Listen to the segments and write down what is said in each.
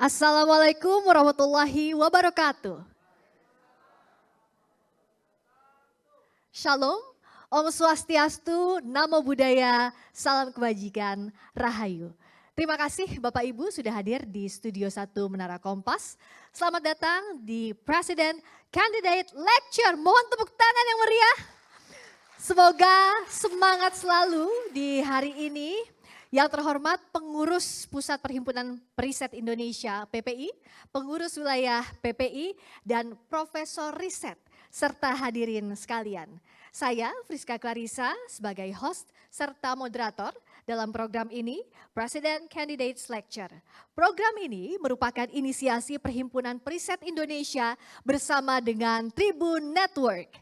Assalamualaikum warahmatullahi wabarakatuh. Shalom, Om Swastiastu, Namo Buddhaya, Salam Kebajikan, Rahayu. Terima kasih Bapak Ibu sudah hadir di Studio 1 Menara Kompas. Selamat datang di President Candidate Lecture. Mohon tepuk tangan yang meriah. Semoga semangat selalu di hari ini. Yang terhormat pengurus Pusat Perhimpunan Periset Indonesia PPI, pengurus wilayah PPI, dan Profesor Riset, serta hadirin sekalian. Saya Friska Clarissa sebagai host serta moderator dalam program ini, President Candidates Lecture. Program ini merupakan inisiasi Perhimpunan Periset Indonesia bersama dengan Tribun Network.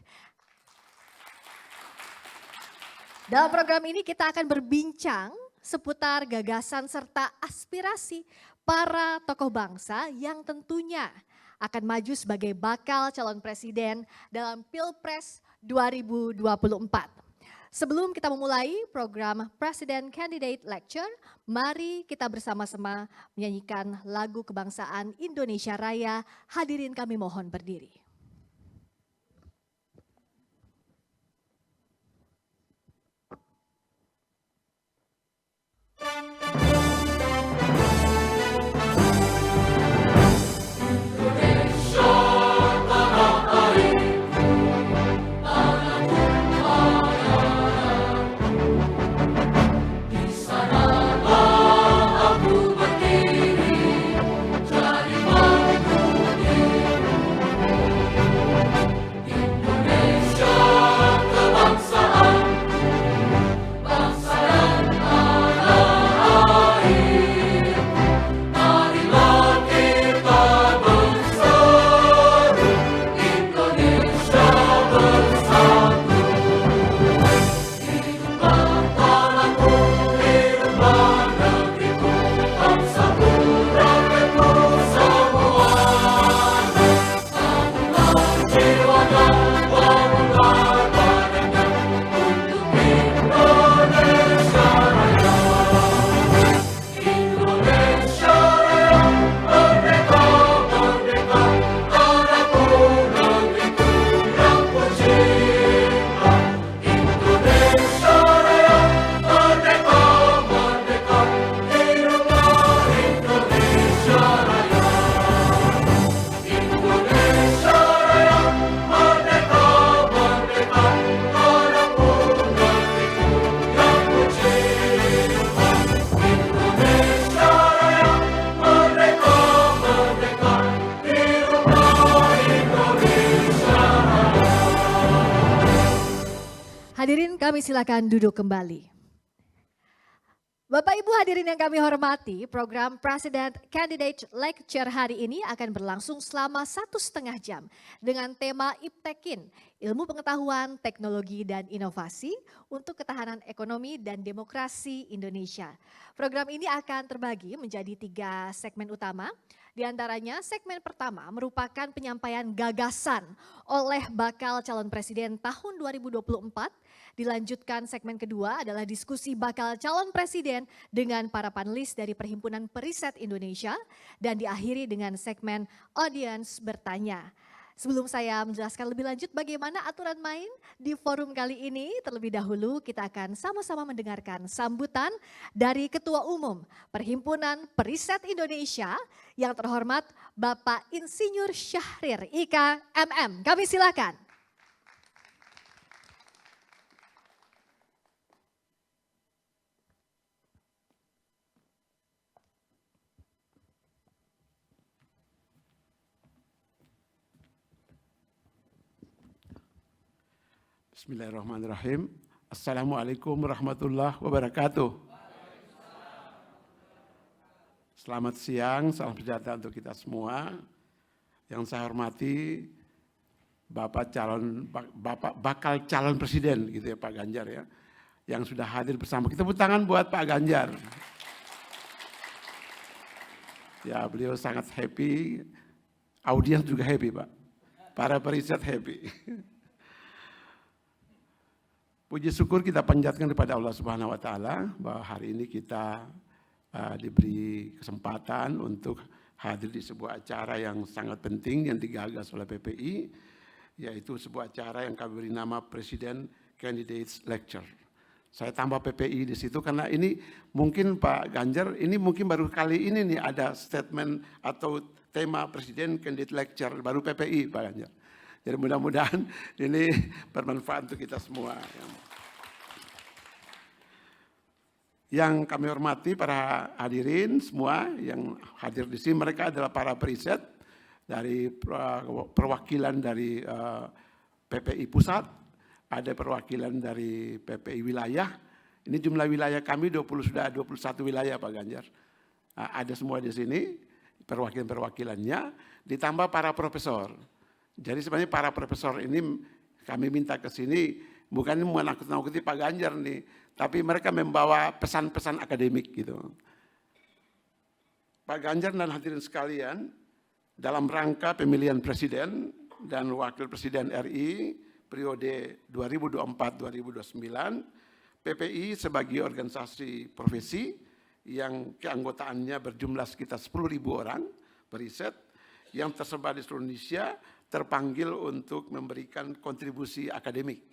Dalam program ini kita akan berbincang seputar gagasan serta aspirasi para tokoh bangsa yang tentunya akan maju sebagai bakal calon presiden dalam Pilpres 2024. Sebelum kita memulai program President Candidate Lecture, mari kita bersama-sama menyanyikan lagu kebangsaan Indonesia Raya. Hadirin kami mohon berdiri. Hadirin kami silakan duduk kembali. Bapak Ibu hadirin yang kami hormati, program President Candidate Lecture hari ini akan berlangsung selama 1,5 jam dengan tema Iptekin, Ilmu Pengetahuan, Teknologi, dan Inovasi untuk Ketahanan Ekonomi dan Demokrasi Indonesia. Program ini akan terbagi menjadi 3 segmen utama. Di antaranya segmen pertama merupakan penyampaian gagasan oleh bakal calon presiden tahun 2024. Dilanjutkan segmen kedua adalah diskusi bakal calon presiden dengan para panelis dari Perhimpunan Periset Indonesia. Dan diakhiri dengan segmen audience bertanya. Sebelum saya menjelaskan lebih lanjut bagaimana aturan main di forum kali ini, terlebih dahulu kita akan sama-sama mendengarkan sambutan dari Ketua Umum Perhimpunan Periset Indonesia yang terhormat Bapak Insinyur Syahrir IK MM. Kami silakan. Bismillahirrahmanirrahim. Assalamualaikum warahmatullahi wabarakatuh. Selamat siang, salam sejahtera untuk kita semua. Yang saya hormati Bapak bakal calon presiden gitu ya Pak Ganjar ya, yang sudah hadir bersama kita. Tepuk tangan buat Pak Ganjar. Ya, beliau sangat happy, audiens juga happy Pak, para periset happy. Puji syukur kita panjatkan kepada Allah Subhanahu wa Ta'ala bahwa hari ini kita diberi kesempatan untuk hadir di sebuah acara yang sangat penting yang digagas oleh PPI, yaitu sebuah acara yang kami beri nama Presiden Candidates Lecture. Saya tambah PPI di situ karena ini mungkin Pak Ganjar, ini mungkin baru kali ini nih ada statement atau tema Presiden Candidate Lecture, baru PPI Pak Ganjar. Jadi mudah-mudahan ini bermanfaat untuk kita semua. Yang kami hormati para hadirin semua yang hadir di sini, mereka adalah para periset dari perwakilan dari PPI Pusat, ada perwakilan dari PPI Wilayah. Ini jumlah wilayah kami sudah 21 wilayah Pak Ganjar. Ada semua di sini perwakilan-perwakilannya, ditambah para profesor. Jadi sebenarnya para profesor ini kami minta ke sini bukan menakut-nakuti Pak Ganjar nih, tapi mereka membawa pesan-pesan akademik gitu. Pak Ganjar dan hadirin sekalian, dalam rangka pemilihan presiden dan wakil presiden RI periode 2024-2029, PPI sebagai organisasi profesi yang keanggotaannya berjumlah sekitar 10.000 orang periset yang tersebar di seluruh Indonesia terpanggil untuk memberikan kontribusi akademik.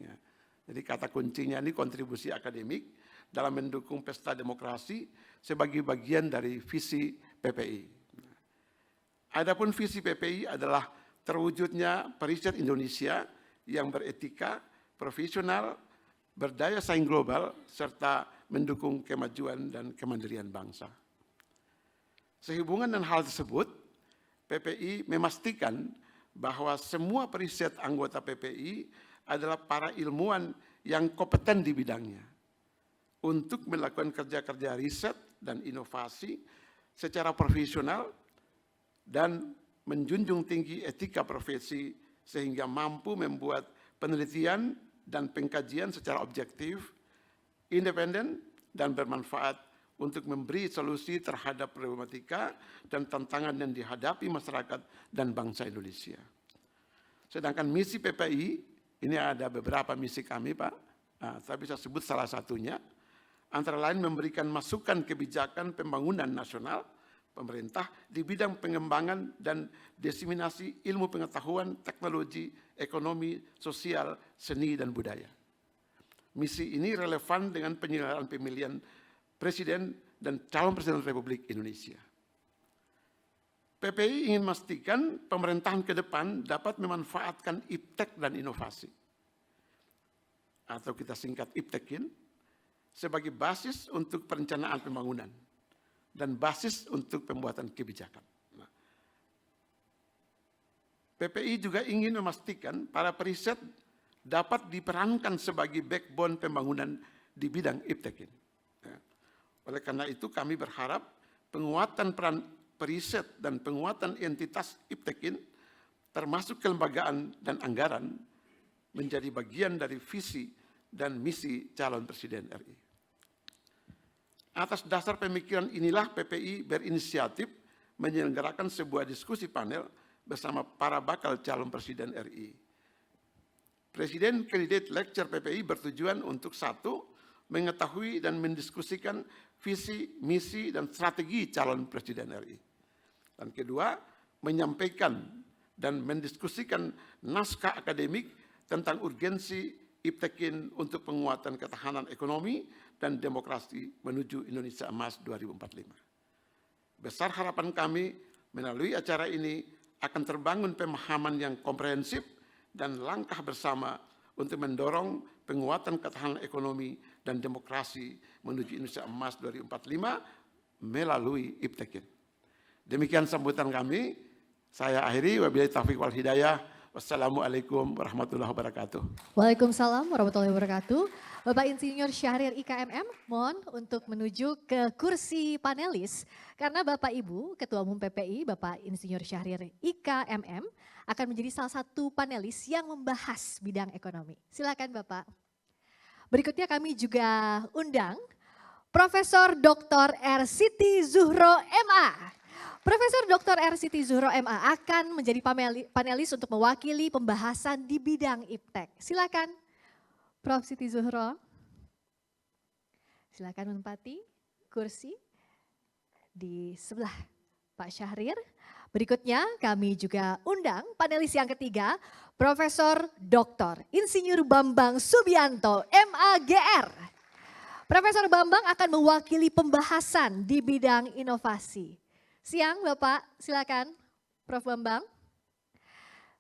Jadi kata kuncinya ini kontribusi akademik dalam mendukung pesta demokrasi sebagai bagian dari visi PPI. Adapun visi PPI adalah terwujudnya periset Indonesia yang beretika, profesional, berdaya saing global, serta mendukung kemajuan dan kemandirian bangsa. Sehubungan dengan hal tersebut, PPI memastikan bahwa semua periset anggota PPI adalah para ilmuwan yang kompeten di bidangnya untuk melakukan kerja-kerja riset dan inovasi secara profesional dan menjunjung tinggi etika profesi sehingga mampu membuat penelitian dan pengkajian secara objektif, independen, dan bermanfaat untuk memberi solusi terhadap problematika dan tantangan yang dihadapi masyarakat dan bangsa Indonesia. Sedangkan misi PPI, ini ada beberapa misi kami Pak, tapi saya sebut salah satunya, antara lain memberikan masukan kebijakan pembangunan nasional, pemerintah di bidang pengembangan dan diseminasi ilmu pengetahuan, teknologi, ekonomi, sosial, seni, dan budaya. Misi ini relevan dengan penyelenggaraan pemilihan presiden dan calon presiden Republik Indonesia. PPI ingin memastikan pemerintahan ke depan dapat memanfaatkan iptek dan inovasi, atau kita singkat iptekin, sebagai basis untuk perencanaan pembangunan dan basis untuk pembuatan kebijakan. PPI juga ingin memastikan para periset dapat diperankan sebagai backbone pembangunan di bidang iptekin. Oleh karena itu kami berharap penguatan peran periset dan penguatan entitas iptekin termasuk kelembagaan dan anggaran menjadi bagian dari visi dan misi calon presiden RI. Atas dasar pemikiran inilah PPI berinisiatif menyelenggarakan sebuah diskusi panel bersama para bakal calon presiden RI. Presiden Candidate Lecture PPI bertujuan untuk satu, mengetahui dan mendiskusikan visi, misi, dan strategi calon presiden RI. Dan kedua, menyampaikan dan mendiskusikan naskah akademik tentang urgensi iptekin untuk penguatan ketahanan ekonomi dan demokrasi menuju Indonesia Emas 2045. Besar harapan kami melalui acara ini akan terbangun pemahaman yang komprehensif dan langkah bersama untuk mendorong penguatan ketahanan ekonomi dan demokrasi menuju Indonesia Emas 2045 melalui iptekin. Demikian sambutan kami. Saya akhiri, wabillahi taufiq wal hidayah. Wassalamualaikum warahmatullahi wabarakatuh. Waalaikumsalam warahmatullahi wabarakatuh. Bapak Insinyur Syahrir IKMM, mohon untuk menuju ke kursi panelis. Karena Bapak Ibu, Ketua Umum PPI, Bapak Insinyur Syahrir IKMM, akan menjadi salah satu panelis yang membahas bidang ekonomi. Silakan Bapak. Berikutnya kami juga undang Profesor Dr. R. Siti Zuhro MA. Profesor Dr. R. Siti Zuhro MA akan menjadi panelis untuk mewakili pembahasan di bidang iptek. Silakan Prof. Siti Zuhro. Silakan menempati kursi di sebelah Pak Syahrir. Berikutnya kami juga undang panelis yang ketiga, Profesor Dr. Insinyur Bambang Subianto, MAGR. Profesor Bambang akan mewakili pembahasan di bidang inovasi. Siang Bapak, silakan Prof. Bambang.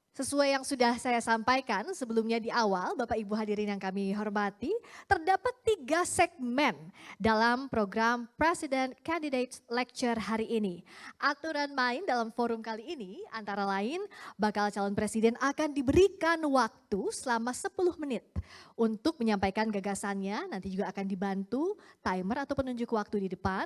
Sesuai yang sudah saya sampaikan sebelumnya di awal, Bapak Ibu hadirin yang kami hormati, terdapat 3 segmen dalam program President Candidates Lecture hari ini. Aturan main dalam forum kali ini antara lain bakal calon presiden akan diberikan waktu selama 10 menit untuk menyampaikan gagasannya, nanti juga akan dibantu timer atau penunjuk waktu di depan.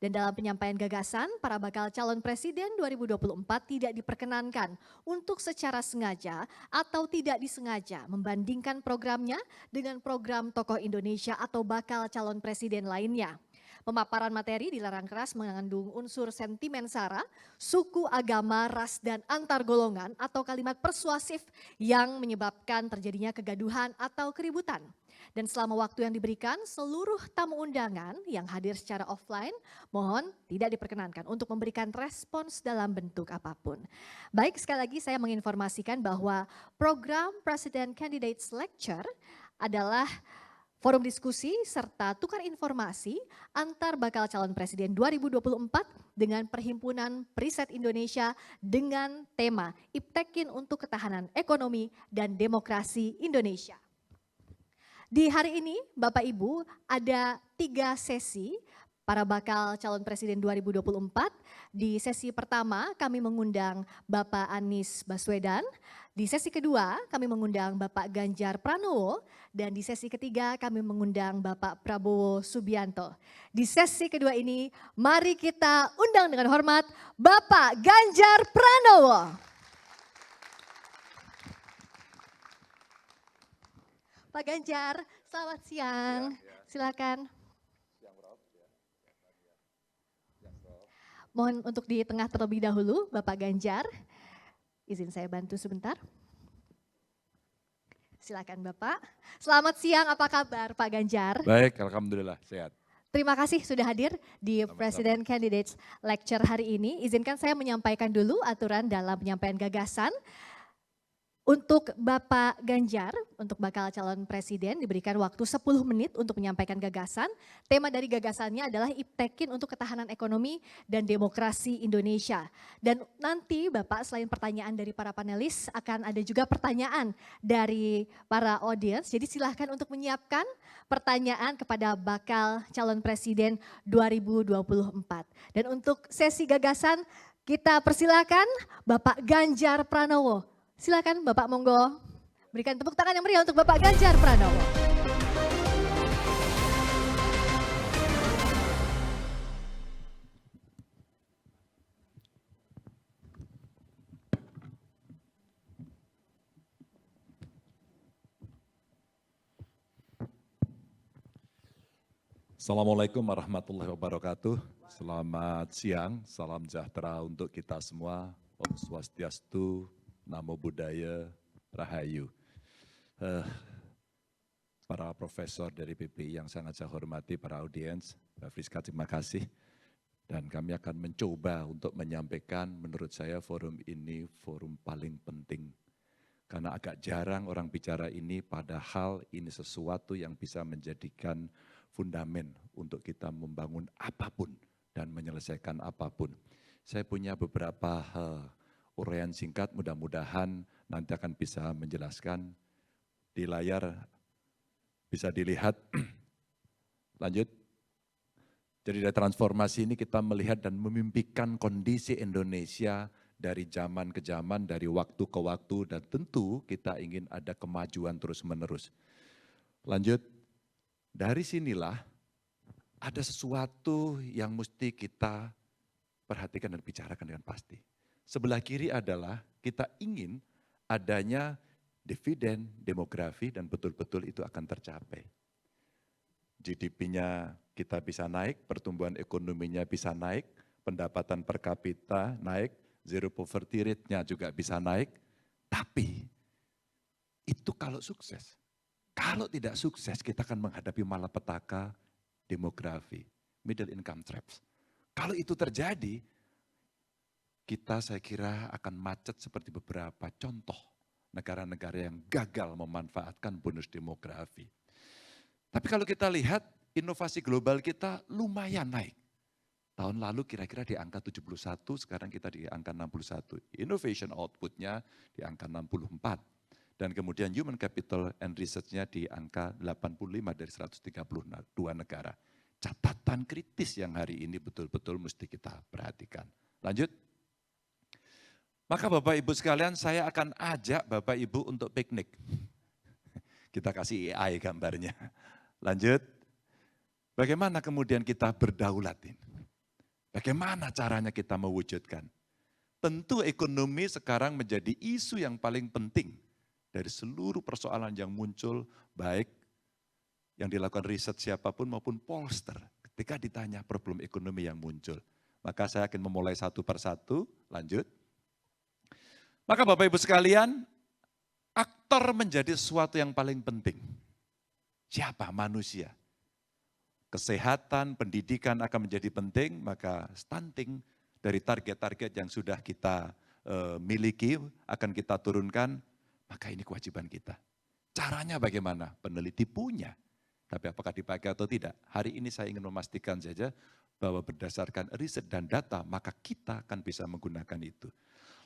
Dan dalam penyampaian gagasan, para bakal calon presiden 2024 tidak diperkenankan untuk secara sengaja atau tidak disengaja membandingkan programnya dengan program tokoh Indonesia atau bakal calon presiden lainnya. Pemaparan materi dilarang keras mengandung unsur sentimen sara, suku, agama, ras, dan antar golongan atau kalimat persuasif yang menyebabkan terjadinya kegaduhan atau keributan. Dan selama waktu yang diberikan, seluruh tamu undangan yang hadir secara offline mohon tidak diperkenankan untuk memberikan respons dalam bentuk apapun. Baik, sekali lagi saya menginformasikan bahwa program President Candidates Lecture adalah forum diskusi serta tukar informasi antar bakal calon presiden 2024 dengan Perhimpunan Periset Indonesia dengan tema Iptekin untuk Ketahanan Ekonomi dan Demokrasi Indonesia. Di hari ini Bapak Ibu ada 3 sesi para bakal calon presiden 2024. Di sesi pertama kami mengundang Bapak Anies Baswedan. Di sesi kedua kami mengundang Bapak Ganjar Pranowo. Dan di sesi ketiga kami mengundang Bapak Prabowo Subianto. Di sesi kedua ini mari kita undang dengan hormat Bapak Ganjar Pranowo. Pak Ganjar, selamat siang. Silakan. Mohon untuk di tengah terlebih dahulu, Bapak Ganjar. Izin saya bantu sebentar. Silakan Bapak. Selamat siang, apa kabar Pak Ganjar? Baik, alhamdulillah sehat. Terima kasih sudah hadir di President Candidates Lecture hari ini. Izinkan saya menyampaikan dulu aturan dalam penyampaian gagasan. Untuk Bapak Ganjar, untuk bakal calon presiden diberikan waktu 10 menit untuk menyampaikan gagasan. Tema dari gagasannya adalah Iptekin untuk Ketahanan Ekonomi dan Demokrasi Indonesia. Dan nanti Bapak selain pertanyaan dari para panelis akan ada juga pertanyaan dari para audiens. Jadi silahkan untuk menyiapkan pertanyaan kepada bakal calon presiden 2024. Dan untuk sesi gagasan kita persilakan Bapak Ganjar Pranowo. Silakan Bapak monggo, berikan tepuk tangan yang meriah untuk Bapak Ganjar Pranowo. Assalamualaikum warahmatullahi wabarakatuh. Selamat siang, salam sejahtera untuk kita semua. Om Swastiastu, Namo Buddhaya, Rahayu. Para profesor dari PPI yang sangat saya hormati, para audiens, Mbak Friska terima kasih. Dan kami akan mencoba untuk menyampaikan menurut saya forum ini forum paling penting. Karena agak jarang orang bicara ini padahal ini sesuatu yang bisa menjadikan fundamen untuk kita membangun apapun dan menyelesaikan apapun. Saya punya beberapa uraian singkat, mudah-mudahan nanti akan bisa menjelaskan. Di layar bisa dilihat, lanjut. Jadi dari transformasi ini kita melihat dan memimpikan kondisi Indonesia dari zaman ke zaman, dari waktu ke waktu, dan tentu kita ingin ada kemajuan terus-menerus. Lanjut, dari sinilah ada sesuatu yang mesti kita perhatikan dan bicarakan dengan pasti. Sebelah kiri adalah kita ingin adanya dividen, demografi, dan betul-betul itu akan tercapai. GDP-nya kita bisa naik, pertumbuhan ekonominya bisa naik, pendapatan per kapita naik, zero poverty rate-nya juga bisa naik, tapi itu kalau sukses. Kalau tidak sukses kita akan menghadapi malapetaka demografi, middle income traps. Kalau itu terjadi, kita saya kira akan macet seperti beberapa contoh negara-negara yang gagal memanfaatkan bonus demografi. Tapi kalau kita lihat inovasi global kita lumayan naik. Tahun lalu kira-kira di angka 71, sekarang kita di angka 61. Innovation output-nya di angka 64. Dan kemudian human capital and research-nya di angka 85 dari 132 negara. Catatan kritis yang hari ini betul-betul mesti kita perhatikan. Lanjut. Maka Bapak Ibu sekalian, saya akan ajak Bapak Ibu untuk piknik. Kita kasih AI gambarnya. Lanjut. Bagaimana kemudian kita berdaulat ini? Bagaimana caranya kita mewujudkan? Tentu ekonomi sekarang menjadi isu yang paling penting dari seluruh persoalan yang muncul, baik yang dilakukan riset siapapun maupun pollster. Ketika ditanya problem ekonomi yang muncul. Maka saya akan memulai satu persatu, lanjut. Maka Bapak Ibu sekalian, aktor menjadi sesuatu yang paling penting. Siapa? Manusia. Kesehatan, pendidikan akan menjadi penting, maka stunting dari target-target yang sudah kita miliki akan kita turunkan, maka ini kewajiban kita. Caranya bagaimana? Peneliti punya. Tapi apakah dipakai atau tidak? Hari ini saya ingin memastikan saja bahwa berdasarkan riset dan data, maka kita akan bisa menggunakan itu.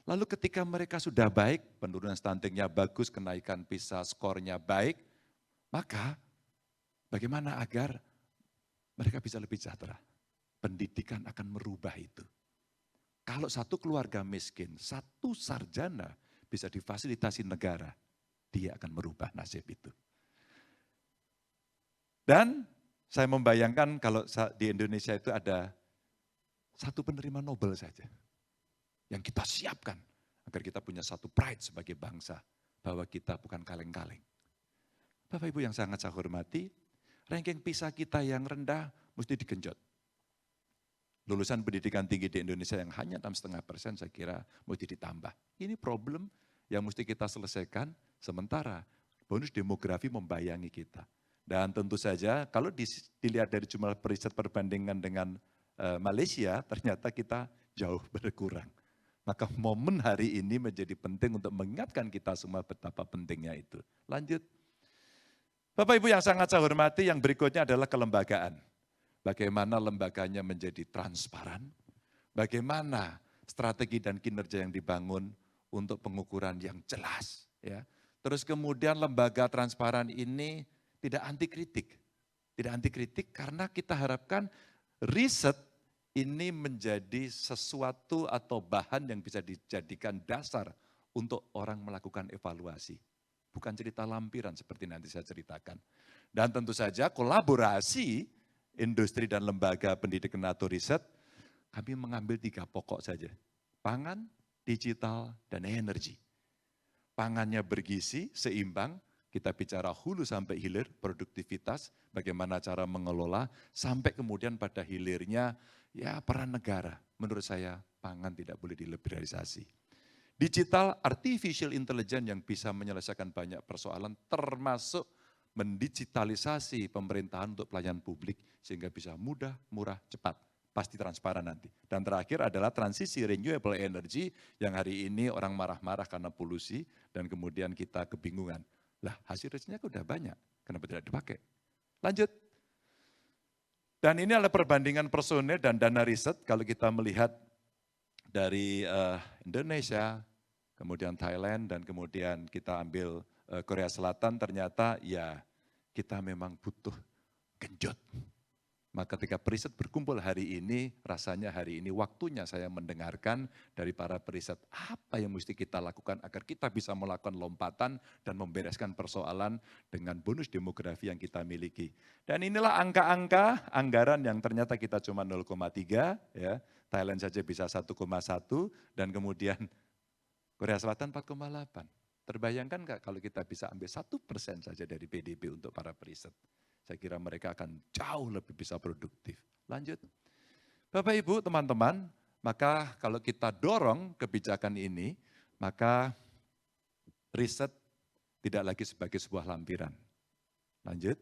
Lalu ketika mereka sudah baik, penurunan stuntingnya bagus, kenaikan PISA skornya baik, maka bagaimana agar mereka bisa lebih sejahtera? Pendidikan akan merubah itu. Kalau satu keluarga miskin, satu sarjana bisa difasilitasi negara, dia akan merubah nasib itu. Dan saya membayangkan kalau di Indonesia itu ada satu penerima Nobel saja yang kita siapkan agar kita punya satu pride sebagai bangsa bahwa kita bukan kaleng-kaleng. Bapak Ibu yang sangat saya hormati, ranking PISA kita yang rendah mesti digenjot. Lulusan pendidikan tinggi di Indonesia yang hanya 6,5% saya kira mesti ditambah. Ini problem yang mesti kita selesaikan, sementara bonus demografi membayangi kita. Dan tentu saja kalau dilihat dari jumlah riset perbandingan dengan Malaysia, ternyata kita jauh berkurang. Maka momen hari ini menjadi penting untuk mengingatkan kita semua betapa pentingnya itu. Lanjut. Bapak Ibu yang sangat saya hormati, yang berikutnya adalah kelembagaan. Bagaimana lembaganya menjadi transparan, bagaimana strategi dan kinerja yang dibangun untuk pengukuran yang jelas. Ya. Terus kemudian lembaga transparan ini tidak anti kritik. Tidak anti kritik karena kita harapkan riset ini menjadi sesuatu atau bahan yang bisa dijadikan dasar untuk orang melakukan evaluasi. Bukan cerita lampiran seperti nanti saya ceritakan. Dan tentu saja kolaborasi industri dan lembaga pendidikan atau riset, kami mengambil 3 pokok saja. Pangan, digital, dan energi. Pangannya bergizi, seimbang, kita bicara hulu sampai hilir, produktivitas, bagaimana cara mengelola, sampai kemudian pada hilirnya, ya peran negara. Menurut saya, pangan tidak boleh diliberalisasi. Digital, artificial intelligence yang bisa menyelesaikan banyak persoalan, termasuk mendigitalisasi pemerintahan untuk pelayanan publik, sehingga bisa mudah, murah, cepat. Pasti transparan nanti. Dan terakhir adalah transisi renewable energy, yang hari ini orang marah-marah karena polusi, dan kemudian kita kebingungan. Lah hasil risetnya udah banyak, kenapa tidak dipakai? Lanjut. Dan ini adalah perbandingan personil dan dana riset, kalau kita melihat dari Indonesia, kemudian Thailand, dan kemudian kita ambil Korea Selatan, ternyata ya kita memang butuh genjot. Maka ketika periset berkumpul hari ini, rasanya hari ini waktunya saya mendengarkan dari para periset apa yang mesti kita lakukan agar kita bisa melakukan lompatan dan membereskan persoalan dengan bonus demografi yang kita miliki. Dan inilah angka-angka anggaran yang ternyata kita cuma 0,3, ya. Thailand saja bisa 1,1 dan kemudian Korea Selatan 4,8. Terbayangkan nggak kalau kita bisa ambil 1% saja dari PDB untuk para periset? Saya kira mereka akan jauh lebih bisa produktif. Lanjut. Bapak Ibu, teman-teman, maka kalau kita dorong kebijakan ini, maka riset tidak lagi sebagai sebuah lampiran. Lanjut.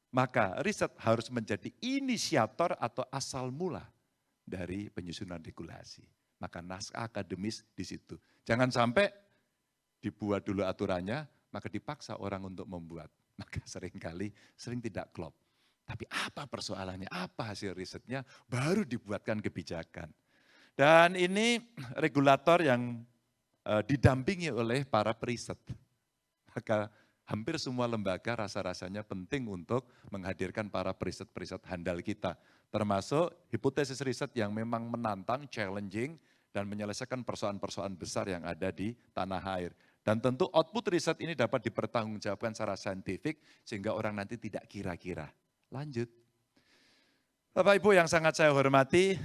Maka riset harus menjadi inisiator atau asal mula dari penyusunan regulasi. Maka naskah akademis di situ. Jangan sampai dibuat dulu aturannya, maka dipaksa orang untuk membuat. Maka sering tidak klop. Tapi apa persoalannya, apa hasil risetnya, baru dibuatkan kebijakan. Dan ini regulator yang didampingi oleh para periset. Maka hampir semua lembaga rasa-rasanya penting untuk menghadirkan para periset-periset handal kita. Termasuk hipotesis riset yang memang menantang, challenging, dan menyelesaikan persoalan-persoalan besar yang ada di tanah air. Dan tentu output riset ini dapat dipertanggungjawabkan secara saintifik, sehingga orang nanti tidak kira-kira. Lanjut. Bapak Ibu yang sangat saya hormati,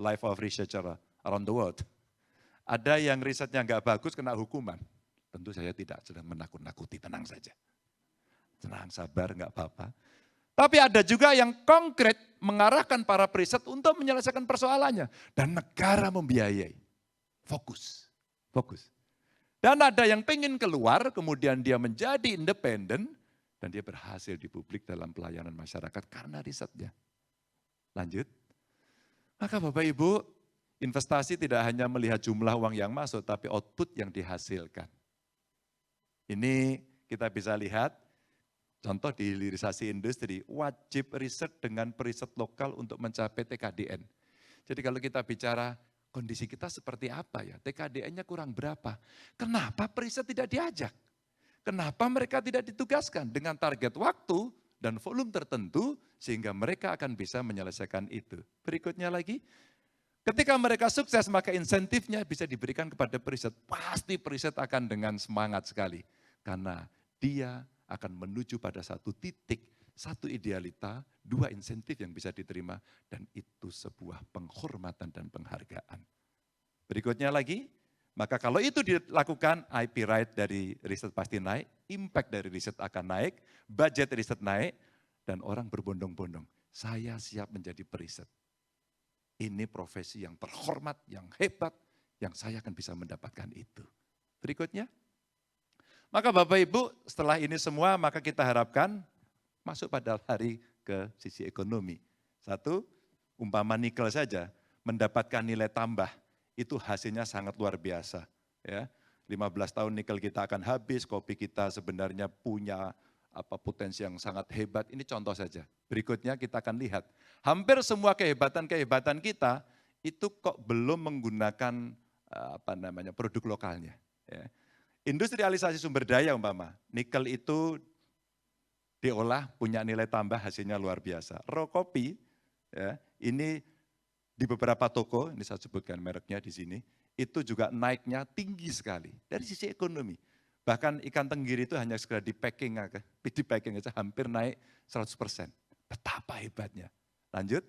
life of researcher around the world. Ada yang risetnya nggak bagus kena hukuman. Tentu saya tidak sedang menakut-nakuti, tenang saja. Tenang, sabar, nggak apa-apa. Tapi ada juga yang konkret mengarahkan para periset untuk menyelesaikan persoalannya. Dan negara membiayai. Fokus. Dan ada yang pengen keluar, kemudian dia menjadi independen, dan dia berhasil di publik dalam pelayanan masyarakat karena risetnya. Lanjut. Maka Bapak Ibu, investasi tidak hanya melihat jumlah uang yang masuk, tapi output yang dihasilkan. Ini kita bisa lihat, contoh di hilirisasi industri, wajib riset dengan periset lokal untuk mencapai TKDN. Jadi kalau kita bicara kondisi kita seperti apa ya, TKDN-nya kurang berapa? Kenapa periset tidak diajak? Kenapa mereka tidak ditugaskan dengan target waktu dan volume tertentu sehingga mereka akan bisa menyelesaikan itu. Berikutnya lagi, ketika mereka sukses maka insentifnya bisa diberikan kepada periset. Pasti periset akan dengan semangat sekali. Karena dia akan menuju pada satu titik, satu idealita, dua insentif yang bisa diterima, dan itu sebuah penghormatan dan penghargaan. Berikutnya lagi, maka kalau itu dilakukan, IP right dari riset pasti naik, impact dari riset akan naik, budget riset naik, dan orang berbondong-bondong. Saya siap menjadi periset. Ini profesi yang terhormat, yang hebat, yang saya akan bisa mendapatkan itu. Berikutnya, maka Bapak Ibu setelah ini semua maka kita harapkan masuk pada hari ke sisi ekonomi. Satu, umpama nikel saja mendapatkan nilai tambah, itu hasilnya sangat luar biasa. Ya, 15 tahun nikel kita akan habis, kopi kita sebenarnya punya potensi yang sangat hebat. Ini contoh saja. Berikutnya kita akan lihat, hampir semua kehebatan-kehebatan kita itu kok belum menggunakan produk lokalnya. Ya. Industrialisasi sumber daya umpama, nikel itu diolah punya nilai tambah hasilnya luar biasa. Raw kopi, ya, ini di beberapa toko, ini saya sebutkan mereknya di sini, itu juga naiknya tinggi sekali dari sisi ekonomi. Bahkan ikan tenggiri itu hanya segera di packing aja hampir naik 100%. Betapa hebatnya. Lanjut.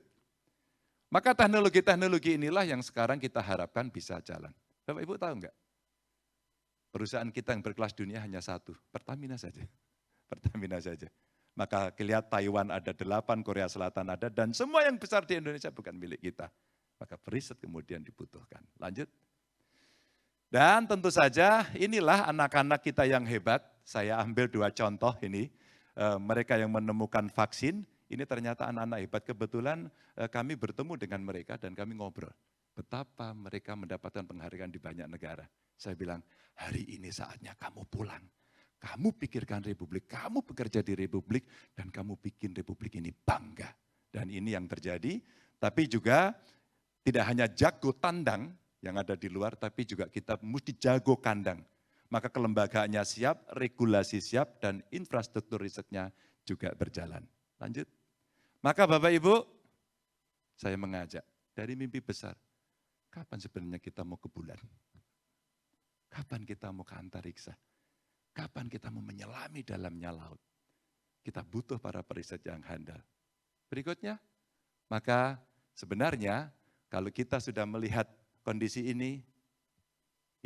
Maka teknologi-teknologi inilah yang sekarang kita harapkan bisa jalan. Bapak Ibu tahu enggak? Perusahaan kita yang berkelas dunia hanya satu, Pertamina saja. Pertamina saja. Maka kelihatan Taiwan ada 8, Korea Selatan ada, dan semua yang besar di Indonesia bukan milik kita. Maka periset kemudian dibutuhkan. Lanjut. Dan tentu saja inilah anak-anak kita yang hebat. Saya ambil 2 contoh ini. Mereka yang menemukan vaksin, ini ternyata anak-anak hebat. Kebetulan kami bertemu dengan mereka dan kami ngobrol. Betapa mereka mendapatkan penghargaan di banyak negara. Saya bilang, hari ini saatnya kamu pulang. Kamu pikirkan Republik, kamu bekerja di Republik, dan kamu bikin Republik ini bangga. Dan ini yang terjadi, tapi juga tidak hanya jago tandang yang ada di luar, tapi juga kita mesti jago kandang. Maka kelembagaannya siap, regulasi siap, dan infrastruktur risetnya juga berjalan. Lanjut. Maka Bapak Ibu, saya mengajak dari mimpi besar, kapan sebenarnya kita mau ke bulan? Kapan kita mau ke antariksa? Kapan kita mau menyelami dalamnya laut? Kita butuh para periset yang handal. Berikutnya, maka sebenarnya kalau kita sudah melihat kondisi ini,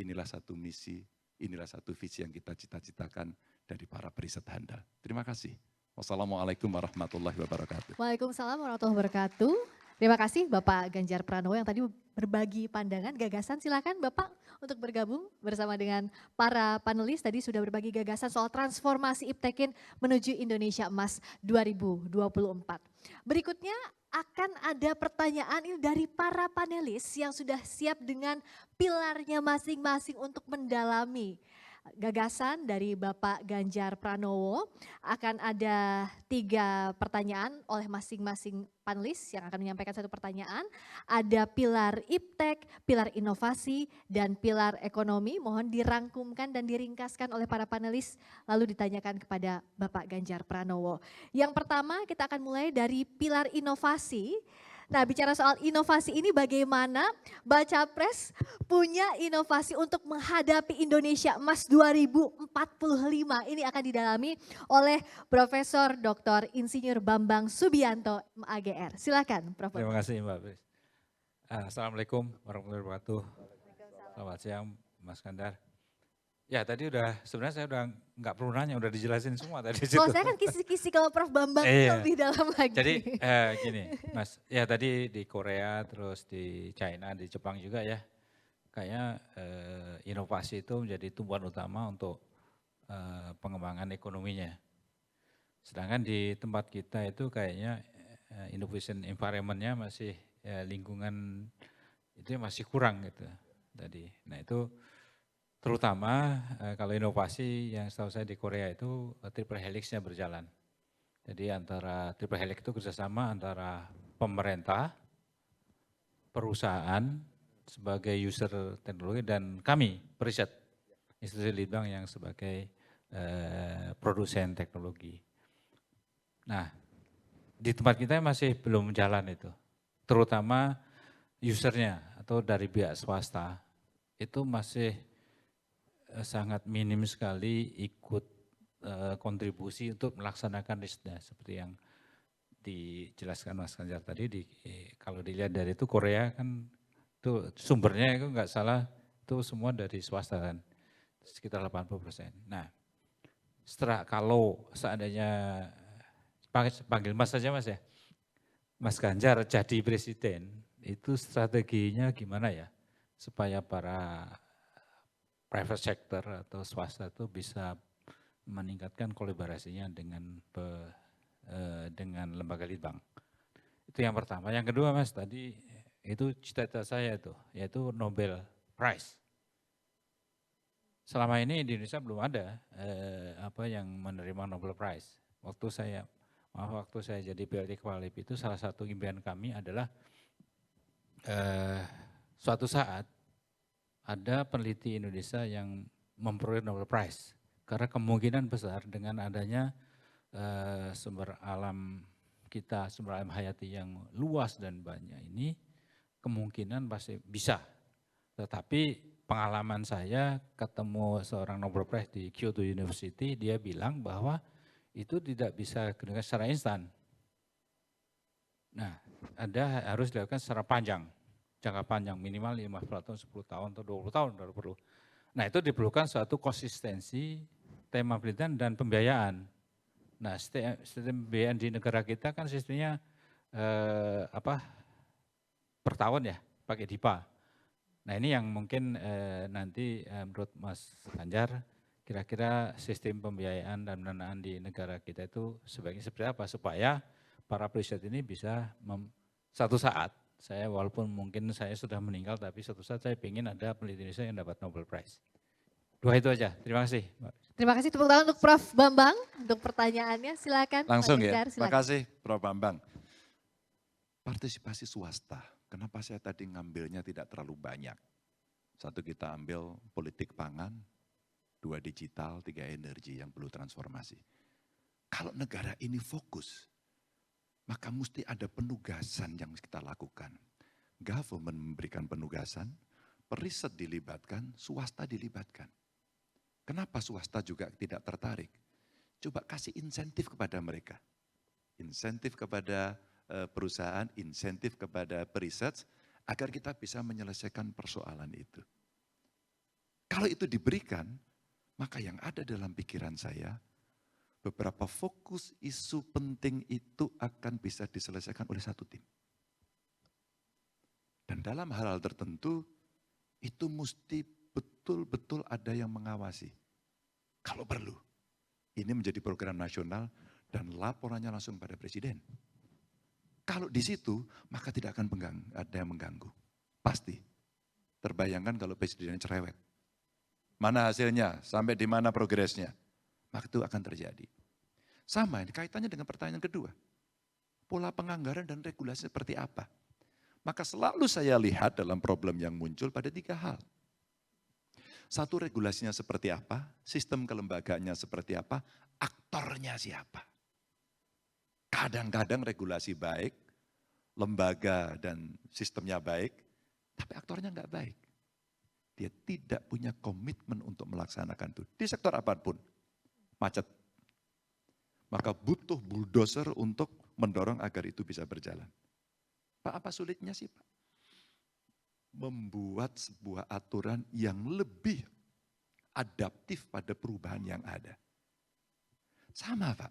inilah satu misi, inilah satu visi yang kita cita-citakan dari para periset handal. Terima kasih. Wassalamualaikum warahmatullahi wabarakatuh. Waalaikumsalam warahmatullahi wabarakatuh. Terima kasih Bapak Ganjar Pranowo yang tadi berbagi pandangan, gagasan. Silakan Bapak untuk bergabung bersama dengan para panelis. Tadi sudah berbagi gagasan soal transformasi Iptekin menuju Indonesia Emas 2024. Berikutnya akan ada pertanyaan ini dari para panelis yang sudah siap dengan pilarnya masing-masing untuk mendalami gagasan dari Bapak Ganjar Pranowo. Akan ada 3 pertanyaan oleh masing-masing panelis yang akan menyampaikan 1 pertanyaan. Ada pilar iptek, pilar inovasi, dan pilar ekonomi. Mohon dirangkumkan dan diringkaskan oleh para panelis lalu ditanyakan kepada Bapak Ganjar Pranowo. Yang pertama kita akan mulai dari pilar inovasi. Nah, bicara soal inovasi ini bagaimana Baca Pres punya inovasi untuk menghadapi Indonesia Emas 2045. Ini akan didalami oleh Profesor Dr. Insinyur Bambang Subianto MAGR. Silakan Prof. Terima kasih Mbak Pris. Assalamualaikum warahmatullahi wabarakatuh. Selamat siang Mas Kandar. Ya tadi sebenarnya saya udah nggak perlu nanya, udah dijelasin semua tadi. Oh saya kan kisi-kisi kalau Prof Bambang lebih dalam lagi. Jadi gini Mas, ya tadi di Korea terus di China, di Jepang juga ya. Kayaknya inovasi itu menjadi tumpuan utama untuk pengembangan ekonominya. Sedangkan di tempat kita itu kayaknya innovation environment-nya masih lingkungan itu masih kurang gitu tadi. Nah itu terutama kalau inovasi yang setahu saya di Korea itu triple helix-nya berjalan. Jadi antara triple helix itu kerjasama antara pemerintah, perusahaan sebagai user teknologi dan kami, periset, institusi Litbang yang sebagai produsen teknologi. Nah di tempat kita masih belum jalan itu, terutama usernya atau dari pihak swasta itu masih sangat minim sekali ikut kontribusi untuk melaksanakan risetnya seperti yang dijelaskan Mas Ganjar tadi. Kalau dilihat dari itu Korea kan itu sumbernya itu nggak salah itu semua dari swasta kan sekitar 80%. Nah setelah kalau seandainya panggil Mas saja Mas ya, Mas Ganjar jadi presiden itu strateginya gimana ya supaya para private sector atau swasta itu bisa meningkatkan kolaborasinya dengan lembaga litbang. Itu yang pertama. Yang kedua Mas, tadi itu cita-cita saya itu, yaitu Nobel Prize. Selama ini di Indonesia belum ada yang menerima Nobel Prize. Waktu saya jadi PLT Kepala LIPI itu salah satu impian kami adalah suatu saat ada peneliti Indonesia yang memperoleh Nobel Prize. Karena kemungkinan besar dengan adanya sumber alam kita, sumber alam hayati yang luas dan banyak ini, kemungkinan pasti bisa. Tetapi pengalaman saya ketemu seorang Nobel Prize di Kyoto University, dia bilang bahwa itu tidak bisa dilakukan secara instan. Nah, harus dilakukan secara panjang. Jangka panjang minimal 15 tahun, 10 tahun atau 20 tahun baru perlu. Nah itu diperlukan suatu konsistensi tema penelitian dan pembiayaan. Nah sistem pembiayaan di negara kita kan sistemnya per tahun ya pakai DIPA. Nah ini yang mungkin nanti menurut Mas Ganjar kira-kira sistem pembiayaan dan pendanaan di negara kita itu sebaiknya seperti apa supaya para periset ini bisa satu saat saya walaupun mungkin saya sudah meninggal tapi suatu saat saya ingin ada peneliti Indonesia yang dapat Nobel Prize. 2 itu aja. Terima kasih. Terima kasih tepuk tangan untuk Prof Bambang untuk pertanyaannya. Silakan. Langsung Pak ya. Ganjar, Terima kasih Prof Bambang. Partisipasi swasta. Kenapa saya tadi ngambilnya tidak terlalu banyak? 1 kita ambil politik pangan, 2 digital, 3 energi yang perlu transformasi. Kalau negara ini fokus, maka mesti ada penugasan yang kita lakukan. Government memberikan penugasan, periset dilibatkan, swasta dilibatkan. Kenapa swasta juga tidak tertarik? Coba kasih insentif kepada mereka. Insentif kepada perusahaan, insentif kepada periset, agar kita bisa menyelesaikan persoalan itu. Kalau itu diberikan, maka yang ada dalam pikiran saya, beberapa fokus isu penting itu akan bisa diselesaikan oleh satu tim. Dan dalam hal-hal tertentu, itu mesti betul-betul ada yang mengawasi. Kalau perlu. Ini menjadi program nasional dan laporannya langsung pada presiden. Kalau di situ, maka tidak akan ada yang mengganggu. Pasti. Terbayangkan kalau presidennya cerewet. Mana hasilnya, sampai di mana progresnya. Maka itu akan terjadi. Sama, ini kaitannya dengan pertanyaan kedua. Pola penganggaran dan regulasi seperti apa? Maka selalu saya lihat dalam problem yang muncul pada 3 hal. Satu, regulasinya seperti apa, sistem kelembagaannya seperti apa, aktornya siapa. Kadang-kadang regulasi baik, lembaga dan sistemnya baik, tapi aktornya enggak baik. Dia tidak punya komitmen untuk melaksanakan itu. Di sektor apapun, macet. Maka butuh bulldozer untuk mendorong agar itu bisa berjalan. Pak, apa sulitnya sih Pak? Membuat sebuah aturan yang lebih adaptif pada perubahan yang ada. Sama Pak,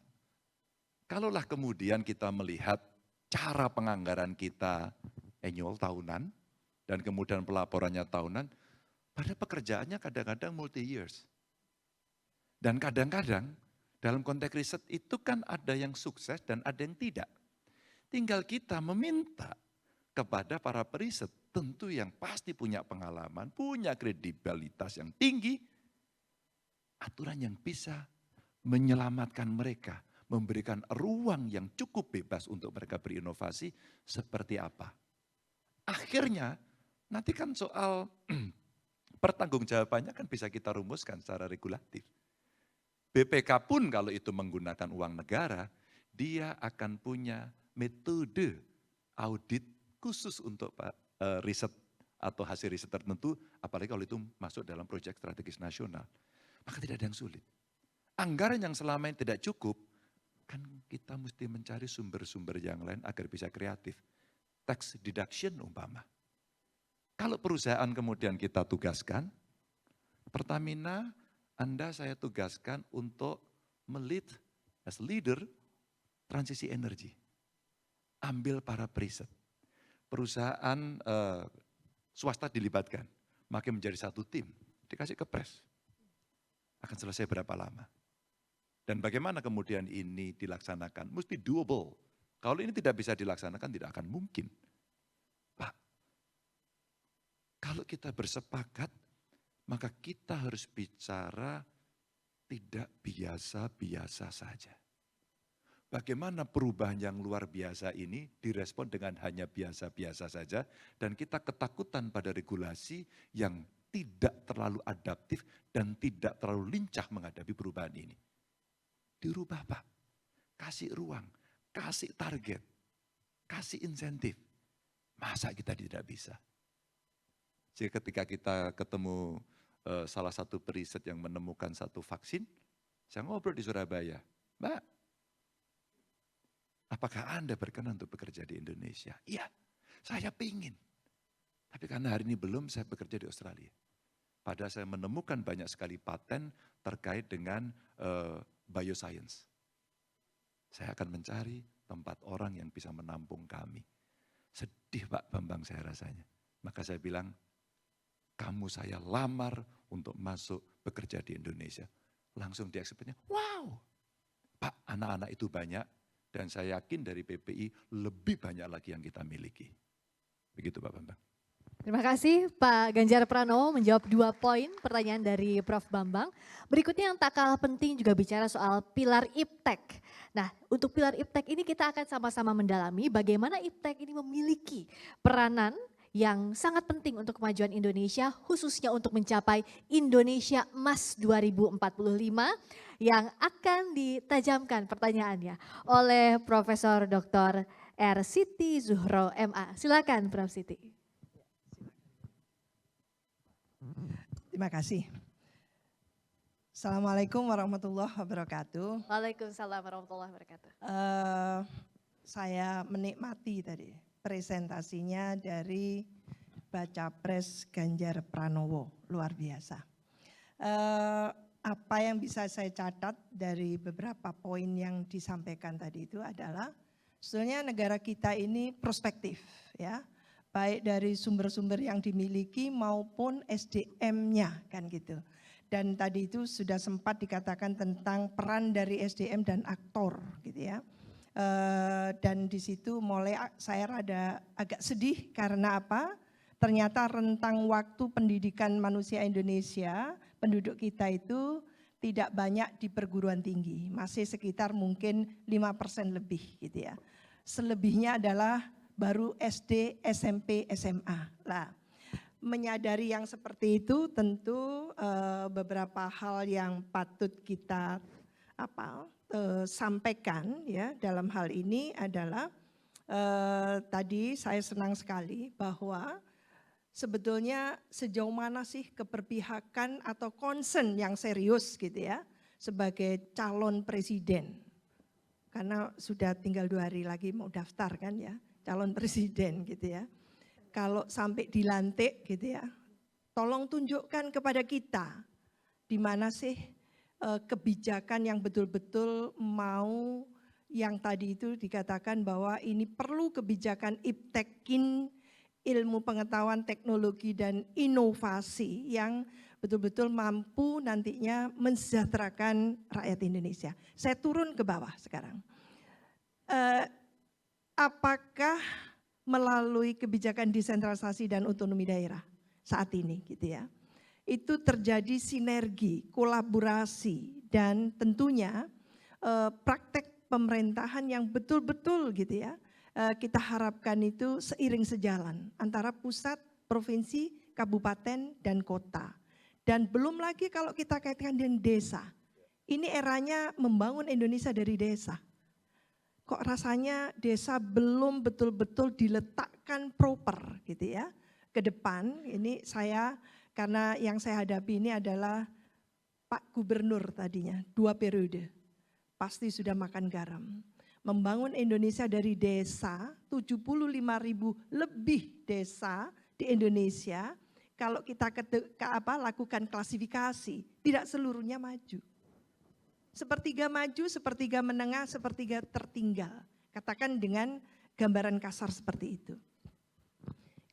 kalaulah kemudian kita melihat cara penganggaran kita annual tahunan, dan kemudian pelaporannya tahunan, pada pekerjaannya kadang-kadang multi-years. Dan kadang-kadang dalam konteks riset itu kan ada yang sukses dan ada yang tidak. Tinggal kita meminta kepada para periset, tentu yang pasti punya pengalaman, punya kredibilitas yang tinggi, aturan yang bisa menyelamatkan mereka, memberikan ruang yang cukup bebas untuk mereka berinovasi seperti apa. Akhirnya nanti kan soal pertanggungjawabannya kan bisa kita rumuskan secara regulatif. BPK pun kalau itu menggunakan uang negara, dia akan punya metode audit khusus untuk riset atau hasil riset tertentu, apalagi kalau itu masuk dalam proyek strategis nasional. Maka tidak ada yang sulit. Anggaran yang selama ini tidak cukup, kan kita mesti mencari sumber-sumber yang lain agar bisa kreatif. Tax deduction umpama. Kalau perusahaan kemudian kita tugaskan, Pertamina, Anda saya tugaskan untuk melead as leader transisi energi. Ambil para periset. Perusahaan swasta dilibatkan, makin menjadi satu tim, dikasih ke pres. Akan selesai berapa lama? Dan bagaimana kemudian ini dilaksanakan? Mesti doable. Kalau ini tidak bisa dilaksanakan, tidak akan mungkin. Pak, kalau kita bersepakat, maka kita harus bicara tidak biasa-biasa saja. Bagaimana perubahan yang luar biasa ini direspon dengan hanya biasa-biasa saja, dan kita ketakutan pada regulasi yang tidak terlalu adaptif dan tidak terlalu lincah menghadapi perubahan ini. Dirubah Pak, kasih ruang, kasih target, kasih insentif. Masa kita tidak bisa? Jadi ketika kita ketemu salah satu periset yang menemukan satu vaksin, saya ngobrol di Surabaya, Mbak, apakah Anda berkenan untuk bekerja di Indonesia? Iya, saya pingin. Tapi karena hari ini belum, saya bekerja di Australia. Padahal saya menemukan banyak sekali paten terkait dengan bioscience. Saya akan mencari tempat orang yang bisa menampung kami. Sedih Pak Bambang saya rasanya. Maka saya bilang, kamu saya lamar untuk masuk bekerja di Indonesia. Langsung di ekspertnya, wow. Pak, anak-anak itu banyak dan saya yakin dari PPI lebih banyak lagi yang kita miliki. Begitu Pak Bambang. Terima kasih Pak Ganjar Pranowo menjawab 2 poin pertanyaan dari Prof. Bambang. Berikutnya yang tak kalah penting juga bicara soal pilar IPTEK. Nah untuk pilar IPTEK ini kita akan sama-sama mendalami bagaimana IPTEK ini memiliki peranan yang sangat penting untuk kemajuan Indonesia, khususnya untuk mencapai Indonesia Emas 2045 yang akan ditajamkan pertanyaannya oleh Profesor Dr. R. Siti Zuhro MA. Silakan Prof. Siti. Terima kasih. Assalamualaikum warahmatullahi wabarakatuh. Waalaikumsalam warahmatullahi wabarakatuh. Saya menikmati tadi presentasinya dari Baca Pres Ganjar Pranowo, luar biasa. Apa yang bisa saya catat dari beberapa poin yang disampaikan tadi itu adalah sebetulnya negara kita ini prospektif ya. Baik dari sumber-sumber yang dimiliki maupun SDM-nya kan gitu. Dan tadi itu sudah sempat dikatakan tentang peran dari SDM dan aktor gitu ya. Dan di situ mulai saya rada agak sedih karena apa? Ternyata rentang waktu pendidikan manusia Indonesia, penduduk kita itu tidak banyak di perguruan tinggi, masih sekitar mungkin 5% lebih gitu ya. Selebihnya adalah baru SD, SMP, SMA. Lah, menyadari yang seperti itu tentu beberapa hal yang patut kita sampaikan ya dalam hal ini adalah tadi saya senang sekali bahwa sebetulnya sejauh mana sih keberpihakan atau concern yang serius gitu ya sebagai calon presiden. Karena sudah tinggal 2 hari lagi mau daftar kan ya, calon presiden gitu ya. Kalau sampai dilantik gitu ya, tolong tunjukkan kepada kita di mana sih kebijakan yang betul-betul mau yang tadi itu dikatakan bahwa ini perlu kebijakan iptekin, ilmu pengetahuan teknologi dan inovasi yang betul-betul mampu nantinya mensejahterakan rakyat Indonesia. Saya turun ke bawah sekarang. Apakah melalui kebijakan desentralisasi dan otonomi daerah saat ini gitu ya, itu terjadi sinergi, kolaborasi dan tentunya praktek pemerintahan yang betul-betul gitu ya, kita harapkan itu seiring sejalan antara pusat, provinsi, kabupaten, dan kota. Dan belum lagi kalau kita kaitkan dengan desa. Ini eranya membangun Indonesia dari desa. Kok rasanya desa belum betul-betul diletakkan proper gitu ya. Ke depan ini saya, karena yang saya hadapi ini adalah Pak Gubernur tadinya, 2 periode. Pasti sudah makan garam. Membangun Indonesia dari desa, 75.000 lebih desa di Indonesia, kalau kita lakukan klasifikasi, tidak seluruhnya maju. Sepertiga maju, sepertiga menengah, sepertiga tertinggal. Katakan dengan gambaran kasar seperti itu.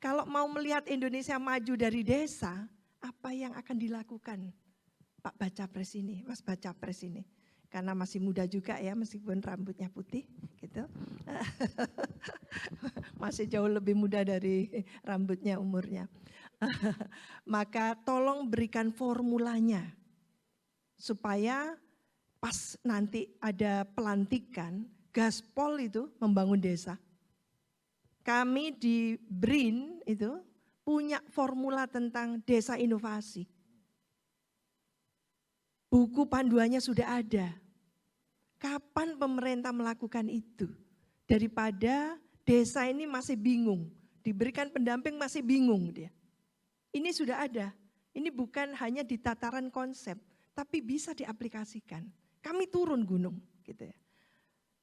Kalau mau melihat Indonesia maju dari desa, apa yang akan dilakukan Pak Baca Pres ini, Mas Baca Pres ini? Karena masih muda juga ya, meskipun rambutnya putih gitu. Masih jauh lebih muda dari rambutnya umurnya. Maka tolong berikan formulanya supaya pas nanti ada pelantikan, gaspol itu membangun desa. Kami di BRIN itu punya formula tentang desa inovasi. Buku panduannya sudah ada. Kapan pemerintah melakukan itu? Daripada desa ini masih bingung, diberikan pendamping masih bingung dia. Ini sudah ada. Ini bukan hanya di tataran konsep, tapi bisa diaplikasikan. Kami turun gunung gitu ya.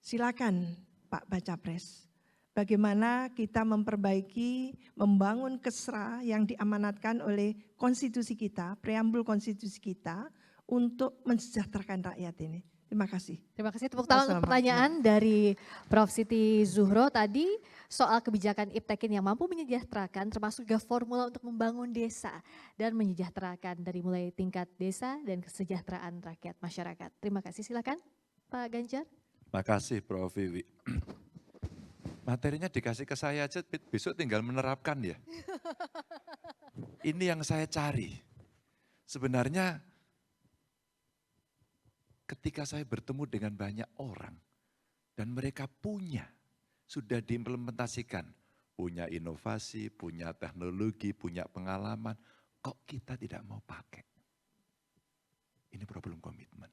Silakan Pak Baca Pres. Bagaimana kita memperbaiki, membangun KESRA yang diamanatkan oleh konstitusi kita, preambul konstitusi kita, untuk mensejahterakan rakyat ini. Terima kasih. Terima kasih. Tepuk tangan untuk pertanyaan dari Prof. Siti Zuhro tadi soal kebijakan iptekin yang mampu menyejahterakan, termasuk juga formula untuk membangun desa dan menyejahterakan dari mulai tingkat desa dan kesejahteraan rakyat masyarakat. Terima kasih. Silakan Pak Ganjar. Terima kasih Prof. Wiwi. Materinya dikasih ke saya aja, besok tinggal menerapkan ya. Ini yang saya cari. Sebenarnya ketika saya bertemu dengan banyak orang dan mereka sudah diimplementasikan, punya inovasi, punya teknologi, punya pengalaman, kok kita tidak mau pakai? Ini problem komitmen.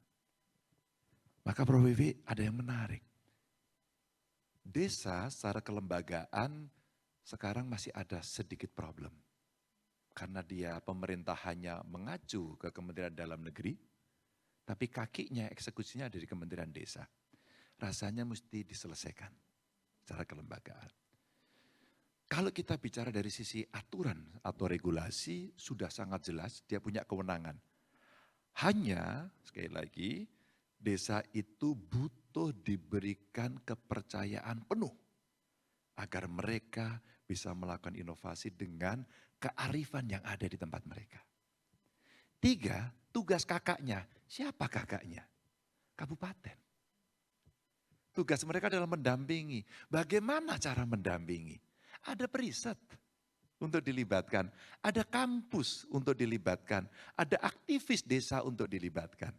Maka Prof. Wiwi ada yang menarik. Desa secara kelembagaan sekarang masih ada sedikit problem. Karena dia pemerintahannya mengacu ke Kementerian Dalam Negeri, tapi kakinya eksekusinya ada di Kementerian Desa. Rasanya mesti diselesaikan secara kelembagaan. Kalau kita bicara dari sisi aturan atau regulasi, sudah sangat jelas dia punya kewenangan. Hanya, sekali lagi, desa itu butuh diberikan kepercayaan penuh agar mereka bisa melakukan inovasi dengan kearifan yang ada di tempat mereka. 3, tugas kakaknya. Siapa kakaknya? Kabupaten. Tugas mereka adalah mendampingi. Bagaimana cara mendampingi? Ada periset untuk dilibatkan, ada kampus untuk dilibatkan, ada aktivis desa untuk dilibatkan.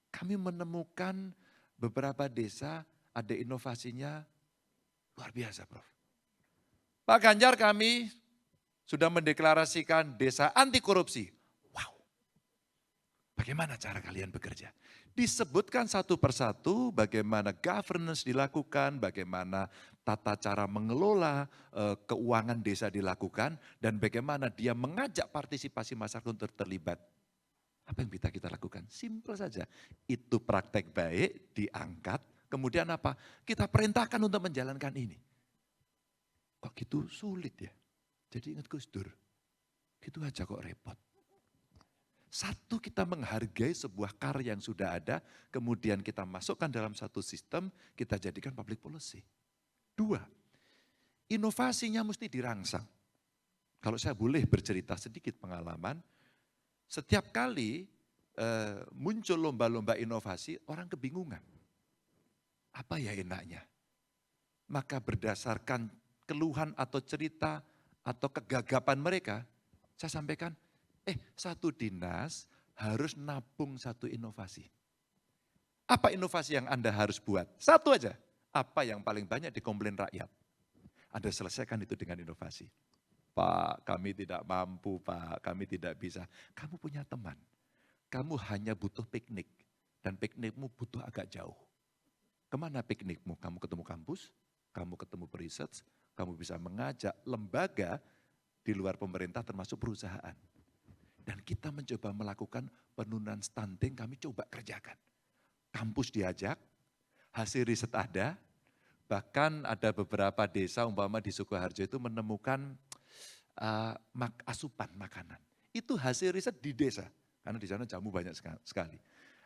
Kami menemukan beberapa desa ada inovasinya luar biasa, Prof. Pak Ganjar, kami sudah mendeklarasikan desa anti korupsi. Wow. Bagaimana cara kalian bekerja? Disebutkan satu persatu bagaimana governance dilakukan, bagaimana tata cara mengelola keuangan desa dilakukan, dan bagaimana dia mengajak partisipasi masyarakat untuk terlibat. Apa yang bisa kita lakukan? Simple saja. Itu praktek baik, diangkat, kemudian apa? Kita perintahkan untuk menjalankan ini. Kok gitu sulit ya? Jadi ingat Gus Dur, gitu aja kok repot. Satu, kita menghargai sebuah karya yang sudah ada, kemudian kita masukkan dalam satu sistem, kita jadikan public policy. Dua, inovasinya mesti dirangsang. Kalau saya boleh bercerita sedikit pengalaman, setiap kali muncul lomba-lomba inovasi, orang kebingungan. Apa ya enaknya? Maka berdasarkan keluhan atau cerita atau kegagapan mereka, saya sampaikan, satu dinas harus nabung satu inovasi. Apa inovasi yang Anda harus buat? Satu aja. Apa yang paling banyak dikomplain rakyat? Anda selesaikan itu dengan inovasi. Pak, kami tidak mampu, Pak, kami tidak bisa. Kamu punya teman, kamu hanya butuh piknik, dan piknikmu butuh agak jauh. Kemana piknikmu? Kamu ketemu kampus, kamu ketemu periset, kamu bisa mengajak lembaga di luar pemerintah termasuk perusahaan. Dan kita mencoba melakukan penurunan stunting, kami coba kerjakan. Kampus diajak, hasil riset ada, bahkan ada beberapa desa umpama di Sukoharjo itu menemukan asupan makanan. Itu hasil riset di desa, karena di sana jamu banyak sekali.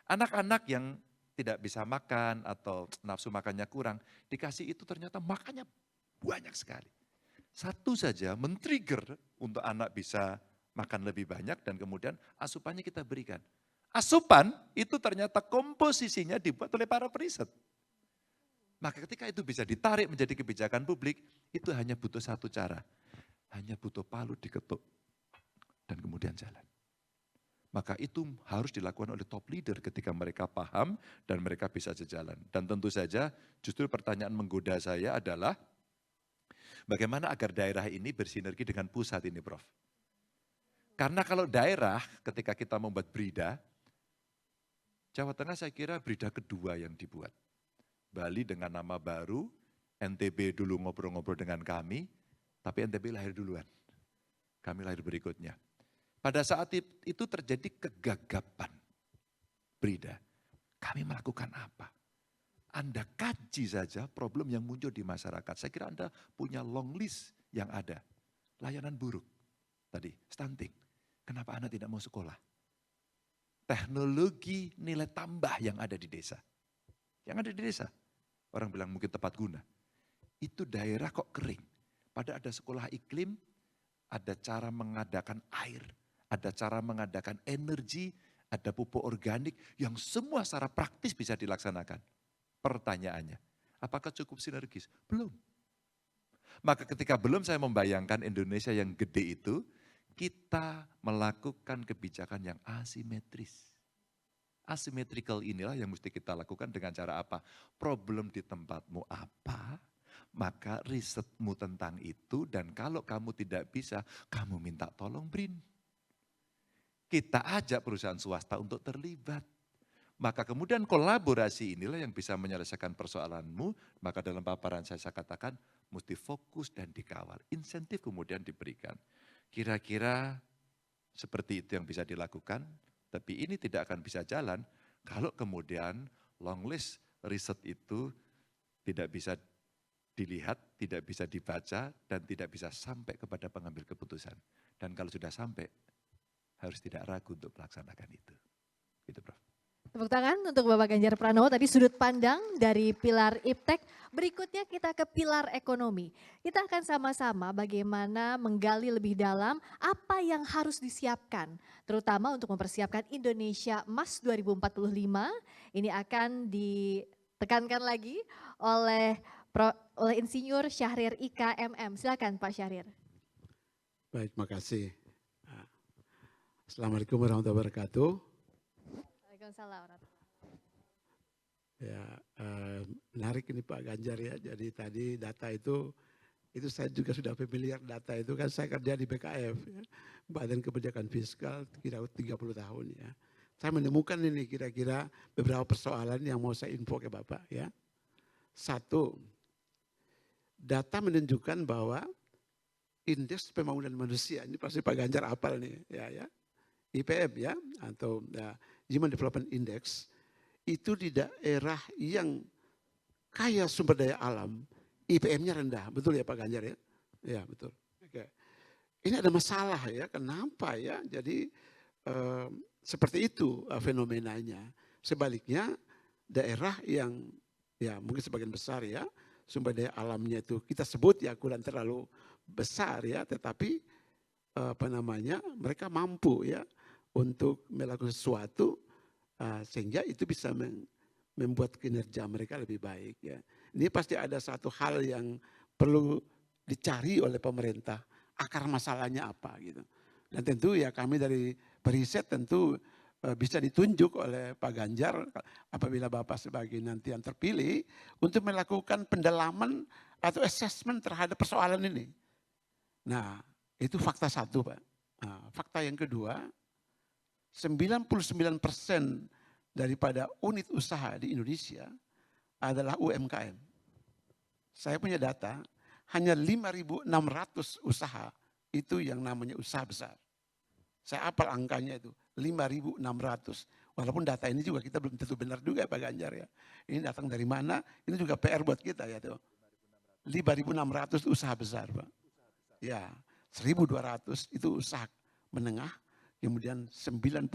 Anak-anak yang tidak bisa makan atau nafsu makannya kurang, dikasih itu ternyata makannya banyak sekali. Satu saja men-trigger untuk anak bisa makan lebih banyak dan kemudian asupannya kita berikan. Asupan itu ternyata komposisinya dibuat oleh para periset. Maka ketika itu bisa ditarik menjadi kebijakan publik, itu hanya butuh satu cara. Hanya butuh palu diketuk dan kemudian jalan. Maka itu harus dilakukan oleh top leader ketika mereka paham dan mereka bisa sejalan. Dan tentu saja justru pertanyaan menggoda saya adalah bagaimana agar daerah ini bersinergi dengan pusat ini, Prof. Karena kalau daerah ketika kita membuat Brida, Jawa Tengah saya kira Brida kedua yang dibuat. Bali dengan nama baru, NTB dulu ngobrol-ngobrol dengan kami, tapi NTB lahir duluan. Kami lahir berikutnya. Pada saat itu terjadi kegagapan Brida. Kami melakukan apa? Anda kaji saja problem yang muncul di masyarakat. Saya kira Anda punya long list yang ada. Layanan buruk, tadi stunting. Kenapa anak tidak mau sekolah? Teknologi nilai tambah yang ada di desa. Yang ada di desa. Orang bilang mungkin tepat guna. Itu daerah kok kering. Padahal ada sekolah iklim, ada cara mengadakan air, ada cara mengadakan energi, ada pupuk organik yang semua secara praktis bisa dilaksanakan. Pertanyaannya, apakah cukup sinergis? Belum. Maka ketika belum saya membayangkan Indonesia yang gede itu, kita melakukan kebijakan yang asimetris. Asymmetrical inilah yang mesti kita lakukan dengan cara apa? Problem di tempatmu apa? Maka risetmu tentang itu dan kalau kamu tidak bisa, kamu minta tolong BRIN. Kita ajak perusahaan swasta untuk terlibat. Maka kemudian kolaborasi inilah yang bisa menyelesaikan persoalanmu. Maka dalam paparan saya katakan mesti fokus dan dikawal. Insentif kemudian diberikan. Kira-kira seperti itu yang bisa dilakukan. Tapi ini tidak akan bisa jalan kalau kemudian long list riset itu tidak bisa dilihat, tidak bisa dibaca, dan tidak bisa sampai kepada pengambil keputusan. Dan kalau sudah sampai, harus tidak ragu untuk melaksanakan itu. Gitu, Prof. Tepuk tangan untuk Bapak Ganjar Pranowo, tadi sudut pandang dari pilar IPTEK. Berikutnya kita ke pilar ekonomi. Kita akan sama-sama bagaimana menggali lebih dalam apa yang harus disiapkan. Terutama untuk mempersiapkan Indonesia Emas 2045. Ini akan ditekankan lagi oleh Insinyur Syahrir Ika MM. Silakan Pak Syahrir. Baik, makasih. Assalamualaikum warahmatullahi wabarakatuh. Waalaikumsalam. Ya, menarik ini Pak Ganjar ya. Jadi tadi data itu saya juga sudah familiar data itu kan saya kerja di BKF, ya, Badan Kebijakan Fiskal kira-kira 30 tahun ya. Saya menemukan ini kira-kira beberapa persoalan yang mau saya info ke Bapak ya. Satu, data menunjukkan bahwa indeks pembangunan manusia, ini pasti Pak Ganjar hafal nih ya, IPM ya, atau Human Development Index, itu di daerah yang kaya sumber daya alam, IPM-nya rendah, betul ya Pak Ganjar ya? Ya betul. Oke. Ini ada masalah ya, kenapa ya? Jadi seperti itu fenomenanya. Sebaliknya daerah yang ya mungkin sebagian besar ya, sumber daya alamnya itu kita sebut ya kurang terlalu besar ya, tetapi mereka mampu ya untuk melakukan sesuatu sehingga itu bisa membuat kinerja mereka lebih baik ya. Ini pasti ada satu hal yang perlu dicari oleh pemerintah, akar masalahnya apa gitu. Dan tentu ya kami dari periset tentu bisa ditunjuk oleh Pak Ganjar apabila Bapak sebagai nanti yang terpilih untuk melakukan pendalaman atau assessment terhadap persoalan ini. Nah, itu fakta satu Pak. Nah, fakta yang kedua, 99% daripada unit usaha di Indonesia adalah UMKM. Saya punya data, hanya 5.600 usaha itu yang namanya usaha besar. Saya hafal angkanya itu, 5.600. Walaupun data ini juga kita belum tentu benar juga Pak Ganjar ya. Ini datang dari mana, ini juga PR buat kita ya tuh. 5.600 usaha besar Pak. Ya, 1.200 itu usaha menengah, kemudian 99%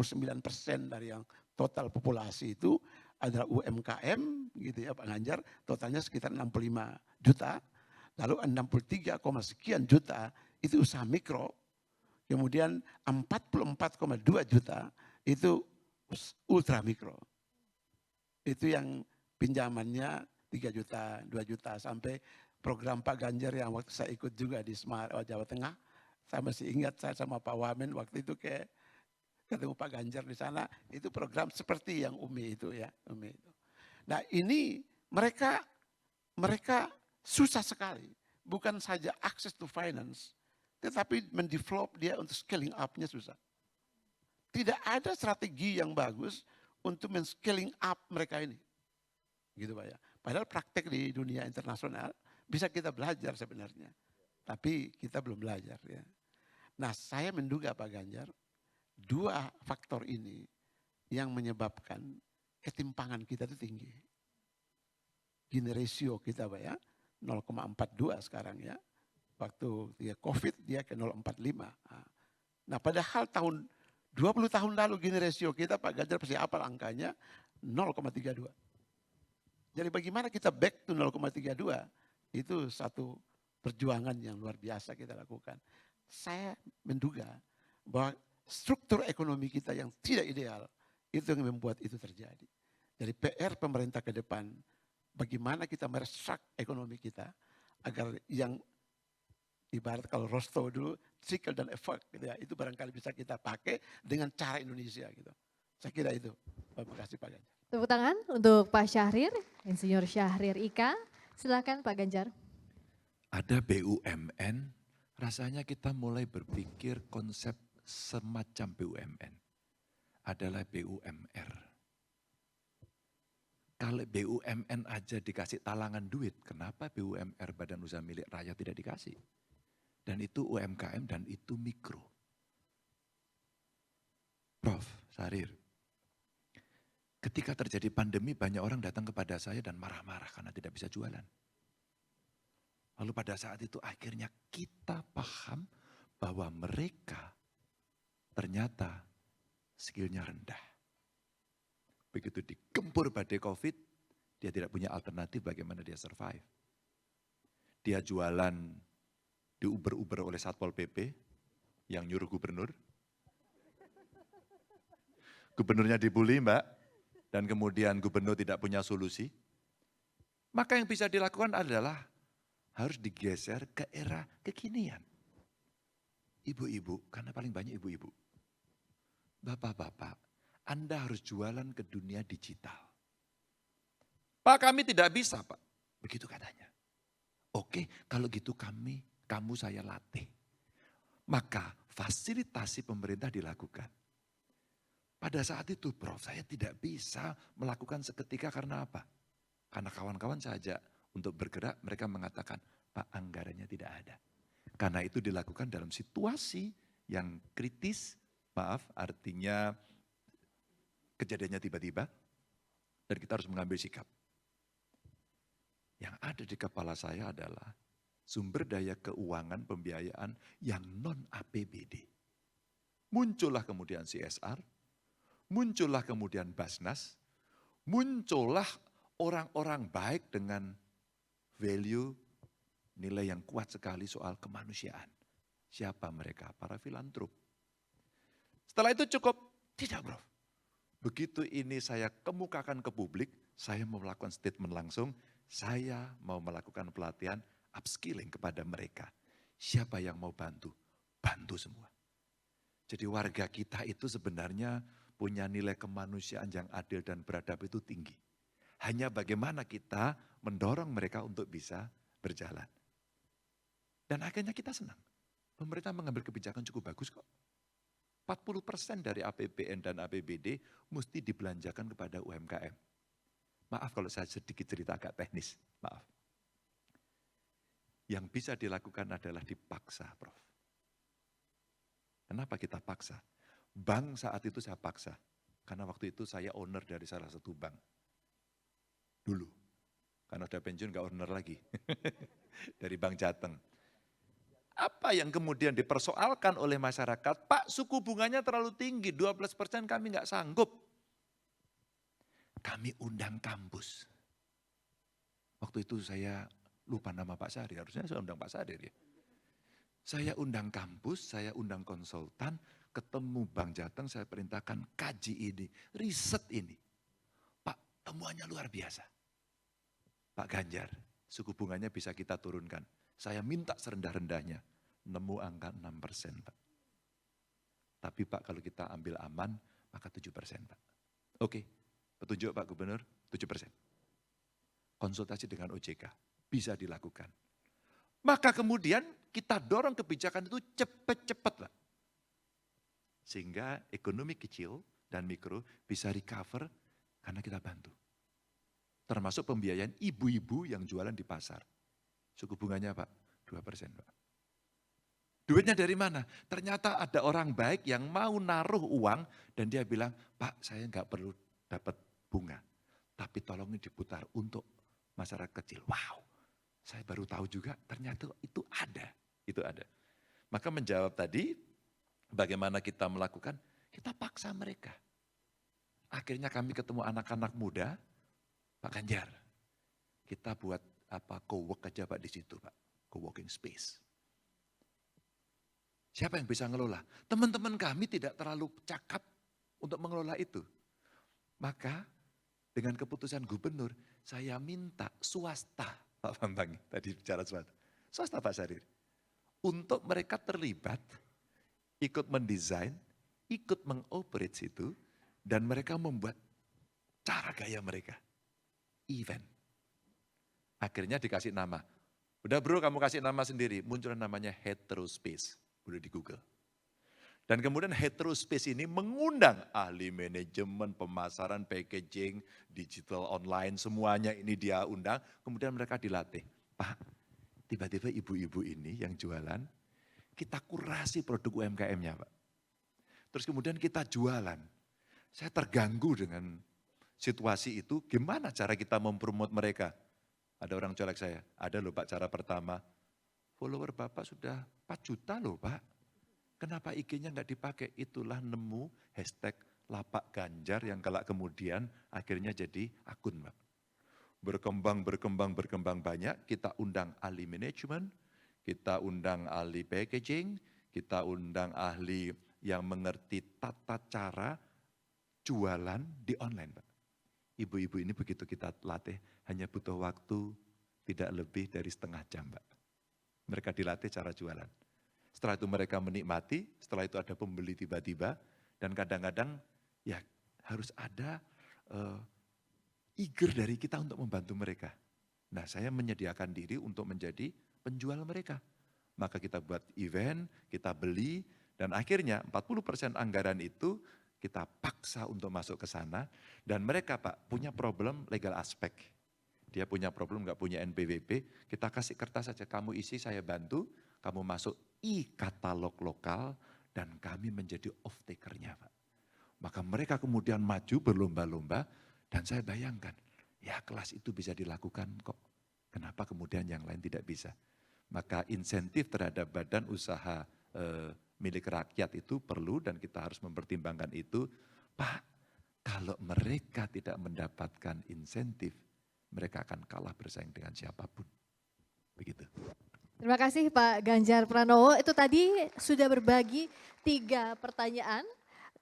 dari yang total populasi itu adalah UMKM gitu ya Pak Ganjar, totalnya sekitar 65 juta, lalu 63, sekian juta itu usaha mikro, kemudian 44,2 juta itu ultra mikro. Itu yang pinjamannya 3 juta, 2 juta sampai program Pak Ganjar yang waktu saya ikut juga di Jawa Tengah. Saya masih ingat saya sama Pak Wamen waktu itu ketemu Pak Ganjar di sana, itu program seperti yang Umi itu ya, Umi itu. Nah ini mereka susah sekali, bukan saja access to finance, tetapi mendevelop dia untuk scaling up-nya susah. Tidak ada strategi yang bagus untuk men-scaling up mereka ini. Gitu Pak ya. Padahal praktek di dunia internasional bisa kita belajar sebenarnya. Tapi kita belum belajar ya. Nah saya menduga Pak Ganjar, dua faktor ini yang menyebabkan ketimpangan kita itu tinggi. Gini rasio kita Pak ya, 0,42 sekarang ya. Waktu dia COVID dia ke 0,45. Nah padahal 20 tahun lalu gini rasio kita Pak Ganjar pasti hafal angkanya 0,32. Jadi bagaimana kita back to 0,32 itu satu perjuangan yang luar biasa kita lakukan. Saya menduga bahwa struktur ekonomi kita yang tidak ideal itu yang membuat itu terjadi. Jadi PR pemerintah ke depan, bagaimana kita meresak ekonomi kita agar yang ibarat kalau Rosto dulu trickle dan effect gitu ya, itu barangkali bisa kita pakai dengan cara Indonesia gitu. Saya kira itu. Terima kasih Pak Ganjar. Tepuk tangan untuk Pak Syahrir, Insinyur Syahrir Ika. Silakan Pak Ganjar. Ada BUMN, rasanya kita mulai berpikir konsep semacam BUMN adalah BUMR. Kalau BUMN aja dikasih talangan duit, kenapa BUMR Badan Usaha Milik Rakyat tidak dikasih? Dan itu UMKM dan itu mikro. Prof. Syahrir, ketika terjadi pandemi banyak orang datang kepada saya dan marah-marah karena tidak bisa jualan. Lalu pada saat itu akhirnya kita paham bahwa mereka ternyata skillnya rendah. Begitu digempur badai COVID, dia tidak punya alternatif bagaimana dia survive. Dia jualan diuber-uber oleh Satpol PP yang nyuruh gubernur. Gubernurnya dibully Mbak, dan kemudian gubernur tidak punya solusi. Maka yang bisa dilakukan adalah harus digeser ke era kekinian. Ibu-ibu, karena paling banyak ibu-ibu. Bapak-bapak, Anda harus jualan ke dunia digital. Pak, kami tidak bisa, Pak. Begitu katanya. Oke, kalau gitu kamu saya latih. Maka fasilitasi pemerintah dilakukan. Pada saat itu, Prof, saya tidak bisa melakukan seketika karena apa? Karena kawan-kawan saja untuk bergerak, mereka mengatakan, Pak, anggarannya tidak ada. Karena itu dilakukan dalam situasi yang kritis, maaf, artinya kejadiannya tiba-tiba, dan kita harus mengambil sikap. Yang ada di kepala saya adalah sumber daya keuangan pembiayaan yang non-APBD. Muncullah kemudian CSR, muncullah kemudian Basnas, muncullah orang-orang baik dengan value, nilai yang kuat sekali soal kemanusiaan. Siapa mereka? Para filantrop. Setelah itu cukup? Tidak, Bro. Begitu ini saya kemukakan ke publik, saya mau melakukan statement langsung, saya mau melakukan pelatihan upskilling kepada mereka. Siapa yang mau bantu? Bantu semua. Jadi warga kita itu sebenarnya punya nilai kemanusiaan yang adil dan beradab itu tinggi. Hanya bagaimana kita mendorong mereka untuk bisa berjalan. Dan akhirnya kita senang. Pemerintah mengambil kebijakan cukup bagus kok. 40% dari APBN dan APBD mesti dibelanjakan kepada UMKM. Maaf kalau saya sedikit cerita agak teknis, maaf. Yang bisa dilakukan adalah dipaksa, Prof. Kenapa kita paksa? Bank saat itu saya paksa, karena waktu itu saya owner dari salah satu bank. Dulu, karena udah pensiun gak owner lagi, dari Bank Jateng. Apa yang kemudian dipersoalkan oleh masyarakat, Pak suku bunganya terlalu tinggi, 12% kami gak sanggup. Kami undang kampus. Waktu itu saya lupa nama Pak Sari, harusnya saya undang Pak Sari ya. Saya undang kampus, saya undang konsultan, ketemu Bank Jateng, saya perintahkan kaji ini, riset ini. Pak, temuannya luar biasa. Pak Ganjar, suku bunganya bisa kita turunkan. Saya minta serendah-rendahnya, nemu angka 6%, Pak. Tapi Pak, kalau kita ambil aman, maka 7%, Pak. Oke. Petunjuk Pak Gubernur, 7%. Konsultasi dengan OJK, bisa dilakukan. Maka kemudian kita dorong kebijakan itu cepat-cepat Pak. Sehingga ekonomi kecil dan mikro bisa recover karena kita bantu. Termasuk pembiayaan ibu-ibu yang jualan di pasar. Suku bunganya Pak, 2% Pak. Duitnya dari mana? Ternyata ada orang baik yang mau naruh uang dan dia bilang, Pak saya nggak perlu dapat bunga, tapi tolong diputar untuk masyarakat kecil. Wow, saya baru tahu juga ternyata itu ada. Maka menjawab tadi, bagaimana kita melakukan, kita paksa mereka. Akhirnya kami ketemu anak-anak muda, Pak Ganjar, kita buat co-work aja Pak di situ Pak, co-working space. Siapa yang bisa ngelola? Teman-teman kami tidak terlalu cakap untuk mengelola itu. Maka dengan keputusan gubernur, saya minta swasta, Pak Bambang tadi bicara swasta Pak Sarir, untuk mereka terlibat, ikut mendesain, ikut mengoperate situ, dan mereka membuat cara gaya mereka, event. Akhirnya dikasih nama, udah bro kamu kasih nama sendiri, muncul namanya Heterospace, udah di Google. Dan kemudian Heterospace ini mengundang ahli manajemen, pemasaran, packaging, digital online, semuanya ini dia undang. Kemudian mereka dilatih. Pak, tiba-tiba ibu-ibu ini yang jualan, kita kurasi produk UMKM-nya Pak. Terus kemudian kita jualan. Saya terganggu dengan situasi itu, gimana cara kita mempromot mereka? Ada orang colek saya, ada loh Pak cara pertama, follower Bapak sudah 4 juta loh Pak. Kenapa IG-nya nggak dipakai? Itulah nemu hashtag lapak Ganjar yang kelak kemudian akhirnya jadi akun, Mbak. Berkembang banyak, kita undang ahli manajemen, kita undang ahli packaging, kita undang ahli yang mengerti tata cara jualan di online, Mbak. Ibu-ibu ini begitu kita latih hanya butuh waktu tidak lebih dari setengah jam, Mbak. Mereka dilatih cara jualan. Setelah itu mereka menikmati, setelah itu ada pembeli tiba-tiba, dan kadang-kadang ya harus ada eager dari kita untuk membantu mereka. Nah, saya menyediakan diri untuk menjadi penjual mereka. Maka kita buat event, kita beli, dan akhirnya 40% anggaran itu kita paksa untuk masuk ke sana, dan mereka Pak punya problem legal aspek. Dia punya problem nggak punya NPWP, kita kasih kertas saja, kamu isi saya bantu, kamu masuk e-katalog lokal, dan kami menjadi off-taker-nya Pak. Maka mereka kemudian maju berlomba-lomba, dan saya bayangkan, ya kelas itu bisa dilakukan kok. Kenapa kemudian yang lain tidak bisa? Maka insentif terhadap badan usaha milik rakyat itu perlu dan kita harus mempertimbangkan itu. Pak, kalau mereka tidak mendapatkan insentif, mereka akan kalah bersaing dengan siapapun. Begitu. Terima kasih Pak Ganjar Pranowo. Itu tadi sudah berbagi 3 pertanyaan.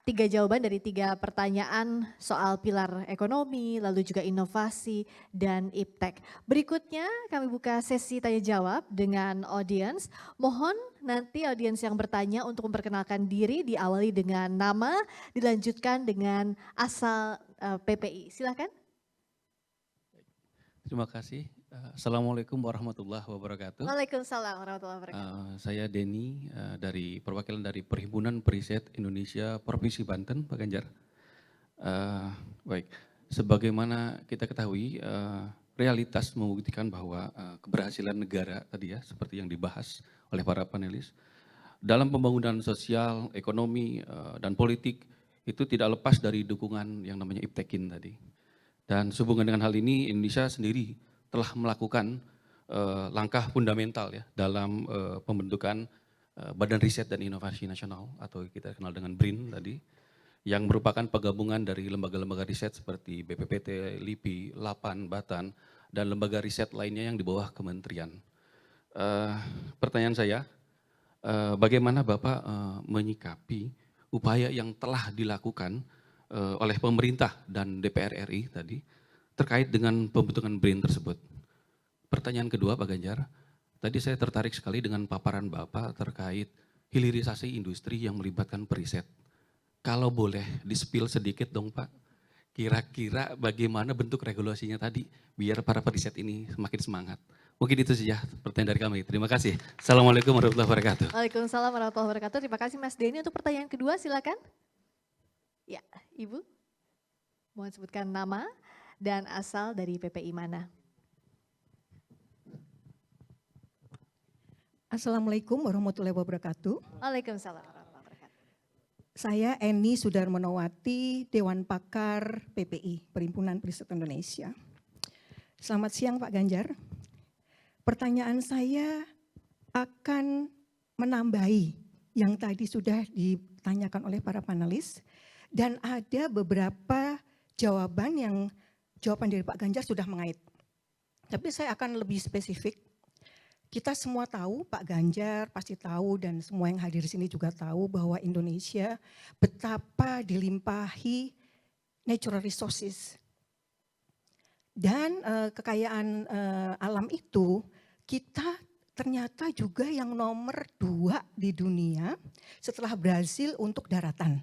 3 jawaban dari 3 pertanyaan soal pilar ekonomi, lalu juga inovasi dan iptek. Berikutnya kami buka sesi tanya jawab dengan audiens. Mohon nanti audiens yang bertanya untuk memperkenalkan diri, diawali dengan nama, dilanjutkan dengan asal PPI. Silakan. Terima kasih. Assalamualaikum warahmatullahi wabarakatuh. Waalaikumsalam warahmatullahi wabarakatuh. Saya Denny dari perwakilan dari Perhimpunan Periset Indonesia Provinsi Banten, Pak Ganjar. Baik, sebagaimana kita ketahui, realitas membuktikan bahwa keberhasilan negara tadi ya, seperti yang dibahas oleh para panelis, dalam pembangunan sosial, ekonomi, dan politik itu tidak lepas dari dukungan yang namanya iptekin tadi. Dan sehubungan dengan hal ini, Indonesia sendiri telah melakukan langkah fundamental ya dalam pembentukan Badan Riset dan Inovasi Nasional atau kita kenal dengan BRIN tadi, yang merupakan penggabungan dari lembaga-lembaga riset seperti BPPT, LIPI, LAPAN, BATAN, dan lembaga riset lainnya yang di bawah kementerian. Pertanyaan saya, bagaimana Bapak menyikapi upaya yang telah dilakukan oleh pemerintah dan DPR RI tadi terkait dengan pembentukan BRIN tersebut? Pertanyaan kedua Pak Ganjar, tadi saya tertarik sekali dengan paparan Bapak terkait hilirisasi industri yang melibatkan periset. Kalau boleh di-spill sedikit dong Pak, kira-kira bagaimana bentuk regulasinya tadi biar para periset ini semakin semangat. Mungkin itu saja pertanyaan dari kami. Terima kasih. Assalamualaikum warahmatullahi wabarakatuh. Waalaikumsalam warahmatullahi wabarakatuh. Terima kasih Mas Denny. Untuk pertanyaan kedua silakan. Ya, Ibu. Mohon sebutkan nama dan asal dari PPI mana. Assalamualaikum warahmatullahi wabarakatuh. Waalaikumsalam warahmatullahi wabarakatuh. Saya Eni Sudarmanowati, Dewan Pakar PPI, Perhimpunan Periset Indonesia. Selamat siang Pak Ganjar. Pertanyaan saya akan menambahi yang tadi sudah ditanyakan oleh para panelis, dan ada beberapa jawaban dari Pak Ganjar sudah mengait. Tapi saya akan lebih spesifik. Kita semua tahu, Pak Ganjar pasti tahu dan semua yang hadir di sini juga tahu bahwa Indonesia betapa dilimpahi natural resources. Dan kekayaan alam itu kita ternyata juga yang nomor 2 di dunia setelah Brasil untuk daratan.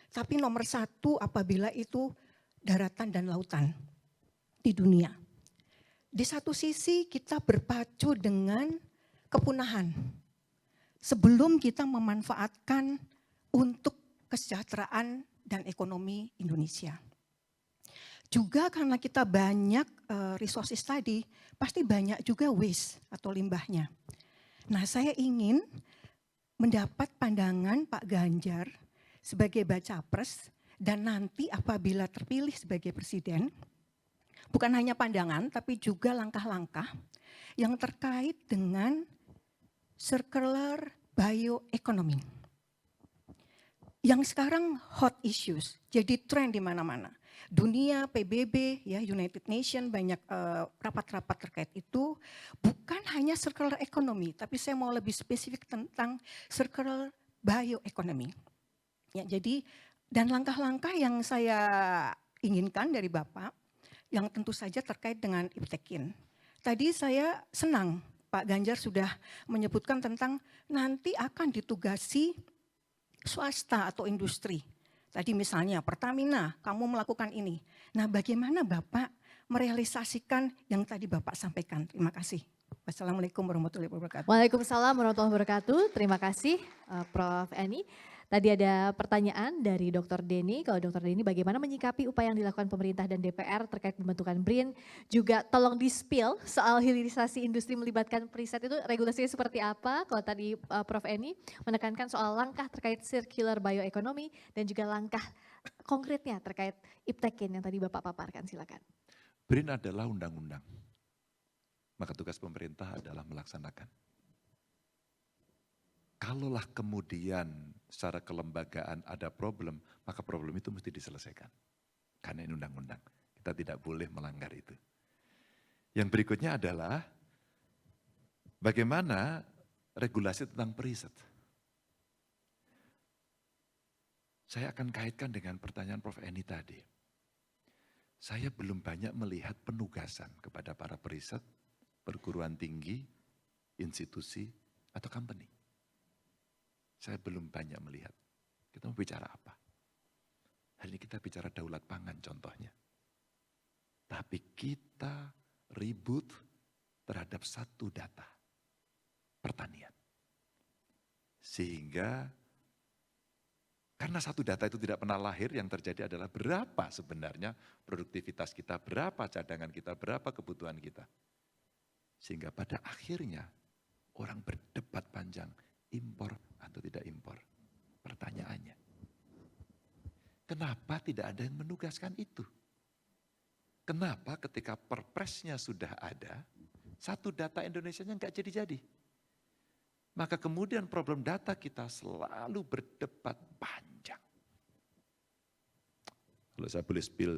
Tapi nomor 1 apabila itu daratan dan lautan di dunia. Di satu sisi kita berpacu dengan kepunahan sebelum kita memanfaatkan untuk kesejahteraan dan ekonomi Indonesia. Juga karena kita banyak resources tadi, pasti banyak juga waste atau limbahnya. Nah, saya ingin mendapat pandangan Pak Ganjar sebagai bacapres dan nanti apabila terpilih sebagai presiden, bukan hanya pandangan, tapi juga langkah-langkah yang terkait dengan circular bioeconomy. Yang sekarang hot issues, jadi tren di mana-mana. Dunia, PBB, ya United Nations banyak rapat-rapat terkait itu. Bukan hanya circular economy, tapi saya mau lebih spesifik tentang circular bioeconomy. Ya, jadi dan langkah-langkah yang saya inginkan dari Bapak yang tentu saja terkait dengan Iptekin. Tadi saya senang Pak Ganjar sudah menyebutkan tentang nanti akan ditugasi swasta atau industri. Tadi misalnya Pertamina, kamu melakukan ini. Nah, bagaimana Bapak merealisasikan yang tadi Bapak sampaikan? Terima kasih. Wassalamualaikum warahmatullahi wabarakatuh. Waalaikumsalam warahmatullahi wabarakatuh. Terima kasih Prof. Eni. Tadi ada pertanyaan dari Dr. Denny. Kalau Dr. Denny bagaimana menyikapi upaya yang dilakukan pemerintah dan DPR terkait pembentukan BRIN. Juga tolong di-spill soal hilirisasi industri melibatkan periset itu regulasinya seperti apa. Kalau tadi Prof. Eni menekankan soal langkah terkait circular bioeconomy dan juga langkah konkretnya terkait Iptekin yang tadi Bapak paparkan. Silakan. BRIN adalah undang-undang. Maka tugas pemerintah adalah melaksanakan. Kalaulah kemudian secara kelembagaan ada problem, maka problem itu mesti diselesaikan. Karena ini undang-undang, kita tidak boleh melanggar itu. Yang berikutnya adalah bagaimana regulasi tentang periset. Saya akan kaitkan dengan pertanyaan Prof. Eni tadi. Saya belum banyak melihat penugasan kepada para periset, perguruan tinggi, institusi, atau company. Saya belum banyak melihat. Kita mau bicara apa? Hari ini kita bicara daulat pangan contohnya. Tapi kita ribut terhadap satu data, pertanian. Sehingga karena satu data itu tidak pernah lahir, yang terjadi adalah berapa sebenarnya produktivitas kita, berapa cadangan kita, berapa kebutuhan kita. Sehingga pada akhirnya orang berdebat panjang, impor atau tidak impor. Pertanyaannya, kenapa tidak ada yang menugaskan itu? Kenapa ketika perpresnya sudah ada, satu data Indonesianya nggak jadi-jadi? Maka kemudian problem data kita selalu berdebat panjang. Kalau saya boleh spill,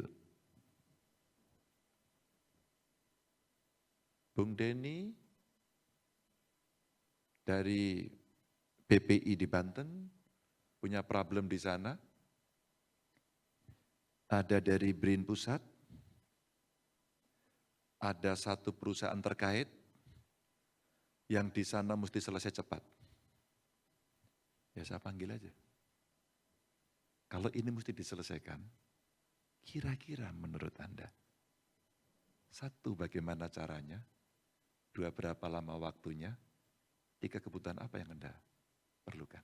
Bung Denny dari BPI di Banten punya problem di sana. Ada dari BRIN Pusat, ada satu perusahaan terkait yang di sana mesti selesai cepat. Ya saya panggil aja. Kalau ini mesti diselesaikan, kira-kira menurut Anda, satu, bagaimana caranya? Dua, berapa lama waktunya? Tiga, kebutuhan apa yang Anda perlukan?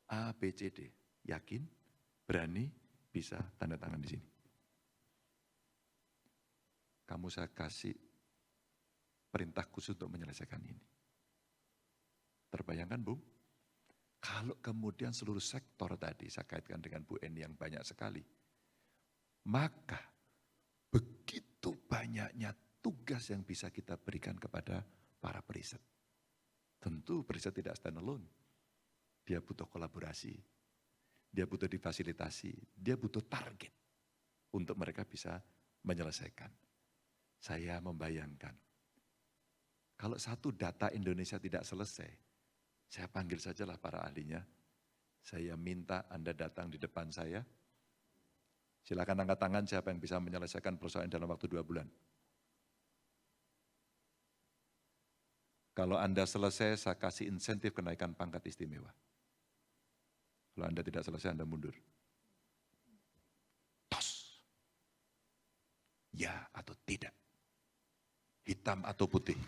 A, B, C, D. Yakin, berani, bisa, tanda tangan di sini. Kamu saya kasih perintah khusus untuk menyelesaikan ini. Terbayangkan, Bung? Kalau kemudian seluruh sektor tadi, saya kaitkan dengan Bu Eni yang banyak sekali, maka begitu banyaknya tugas yang bisa kita berikan kepada para periset. Tentu periset tidak stand alone. Dia butuh kolaborasi, dia butuh difasilitasi, dia butuh target untuk mereka bisa menyelesaikan. Saya membayangkan, kalau satu data Indonesia tidak selesai, saya panggil sajalah para ahlinya, saya minta Anda datang di depan saya, silakan angkat tangan siapa yang bisa menyelesaikan persoalan dalam waktu 2 bulan. Kalau Anda selesai, saya kasih insentif kenaikan pangkat istimewa. Kalau Anda tidak selesai, Anda mundur. Tos. Ya atau tidak. Hitam atau putih.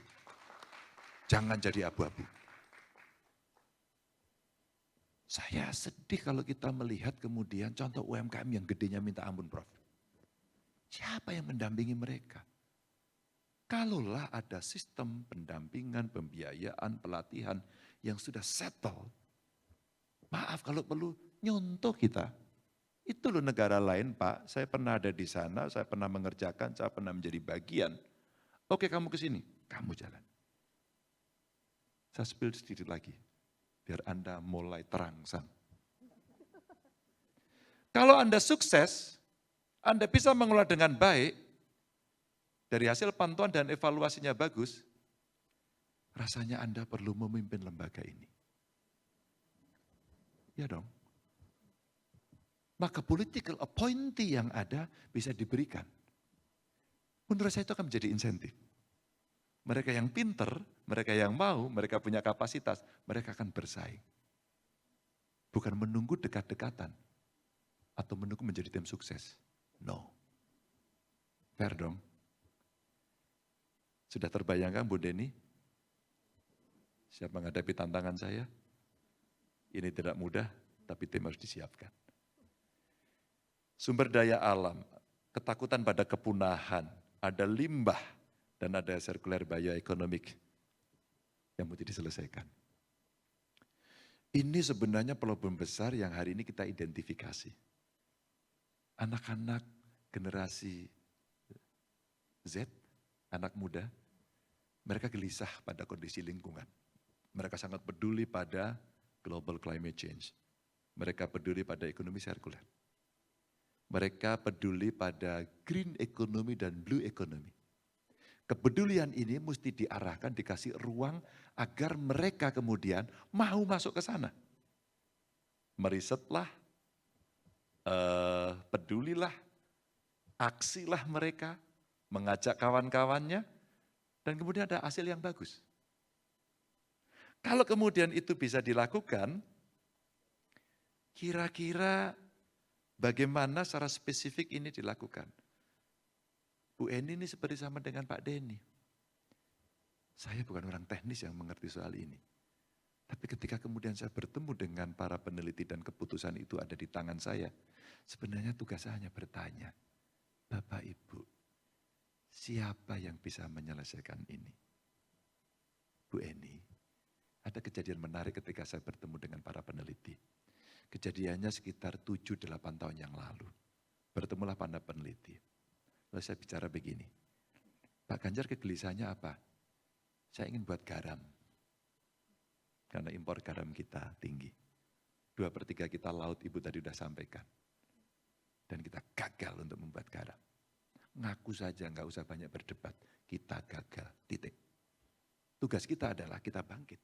Jangan jadi abu-abu. Saya sedih kalau kita melihat kemudian contoh UMKM yang gedenya minta ampun, Prof. Siapa yang mendampingi mereka? Kalaulah ada sistem pendampingan, pembiayaan, pelatihan yang sudah settle, maaf kalau perlu nyontoh kita. Itu loh negara lain, Pak. Saya pernah ada di sana, saya pernah mengerjakan, saya pernah menjadi bagian. Oke, kamu ke sini, kamu jalan. Saya spill sedikit lagi, biar Anda mulai terangsang. Kalau Anda sukses, Anda bisa mengelola dengan baik, dari hasil pantauan dan evaluasinya bagus, rasanya Anda perlu memimpin lembaga ini. Ya dong. Maka political appointee yang ada bisa diberikan Menurut saya itu akan menjadi insentif. Mereka yang pinter, mereka yang mau, mereka punya kapasitas, mereka akan bersaing. Bukan menunggu dekat-dekatan atau menunggu menjadi tim sukses. No. Fair dong. Sudah terbayangkan Bu Deni? Siap menghadapi tantangan saya? Ini tidak mudah, tapi tim harus disiapkan. Sumber daya alam, ketakutan pada kepunahan, ada limbah, dan ada circular bioeconomic yang mesti diselesaikan. Ini sebenarnya problem besar yang hari ini kita identifikasi. Anak-anak generasi Z, anak muda, mereka gelisah pada kondisi lingkungan. Mereka sangat peduli pada global climate change. Mereka peduli pada ekonomi sirkuler. Mereka peduli pada green economy dan blue economy. Kepedulian ini mesti diarahkan, dikasih ruang agar mereka kemudian mau masuk ke sana. Merisetlah, pedulilah, aksilah mereka, mengajak kawan-kawannya, dan kemudian ada hasil yang bagus. Kalau kemudian itu bisa dilakukan, kira-kira bagaimana secara spesifik ini dilakukan? Bu Eni ini seperti sama dengan Pak Denny. Saya bukan orang teknis yang mengerti soal ini. Tapi ketika kemudian saya bertemu dengan para peneliti dan keputusan itu ada di tangan saya, sebenarnya tugas saya hanya bertanya, Bapak Ibu, siapa yang bisa menyelesaikan ini? Bu Eni, ada kejadian menarik ketika saya bertemu dengan para peneliti. Kejadiannya sekitar 7-8 tahun yang lalu. Bertemulah para peneliti. Lalu saya bicara begini, Pak Ganjar kegelisahannya apa? Saya ingin buat garam. Karena impor garam kita tinggi. 2/3 kita laut, Ibu tadi sudah sampaikan. Dan kita gagal untuk membuat garam. Ngaku saja, nggak usah banyak berdebat. Kita gagal, titik. Tugas kita adalah kita bangkit.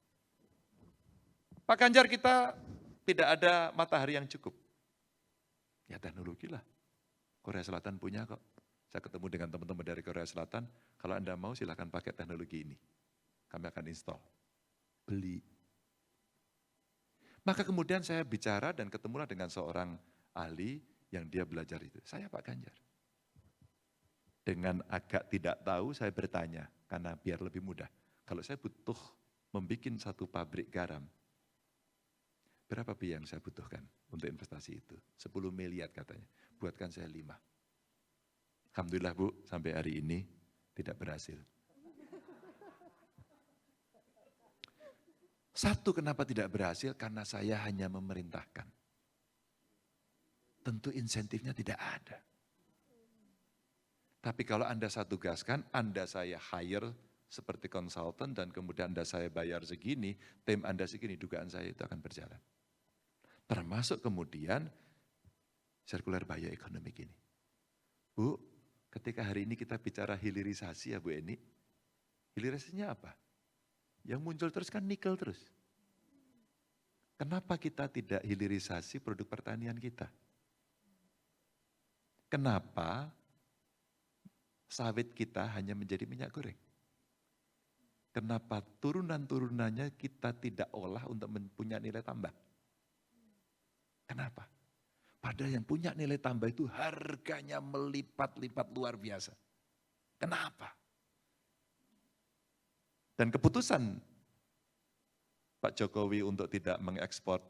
Pak Ganjar, kita tidak ada matahari yang cukup. Ya teknologi lah. Korea Selatan punya kok. Saya ketemu dengan teman-teman dari Korea Selatan, kalau Anda mau silahkan pakai teknologi ini. Kami akan install. Beli. Maka kemudian saya bicara dan ketemulah dengan seorang ahli yang dia belajar itu. Saya Pak Ganjar. Dengan agak tidak tahu saya bertanya, karena biar lebih mudah. Kalau saya butuh membuat satu pabrik garam, berapa biaya yang saya butuhkan untuk investasi itu? 10 miliar katanya, buatkan saya 5. Alhamdulillah Bu, sampai hari ini tidak berhasil. Satu, kenapa tidak berhasil? Karena saya hanya memerintahkan. Tentu insentifnya tidak ada. Tapi kalau Anda saya tugaskan, Anda saya hire seperti konsultan dan kemudian Anda saya bayar segini, tim Anda segini, dugaan saya itu akan berjalan. Termasuk kemudian circular bioeconomic ini. Bu, ketika hari ini kita bicara hilirisasi ya Bu Eni, hilirisasinya apa? Yang muncul terus kan nikel terus. Kenapa kita tidak hilirisasi produk pertanian kita? Kenapa sawit kita hanya menjadi minyak goreng? Kenapa turunan-turunannya kita tidak olah untuk mempunyai nilai tambah? Kenapa? Padahal yang punya nilai tambah itu harganya melipat-lipat luar biasa. Kenapa? Dan keputusan Pak Jokowi untuk tidak mengekspor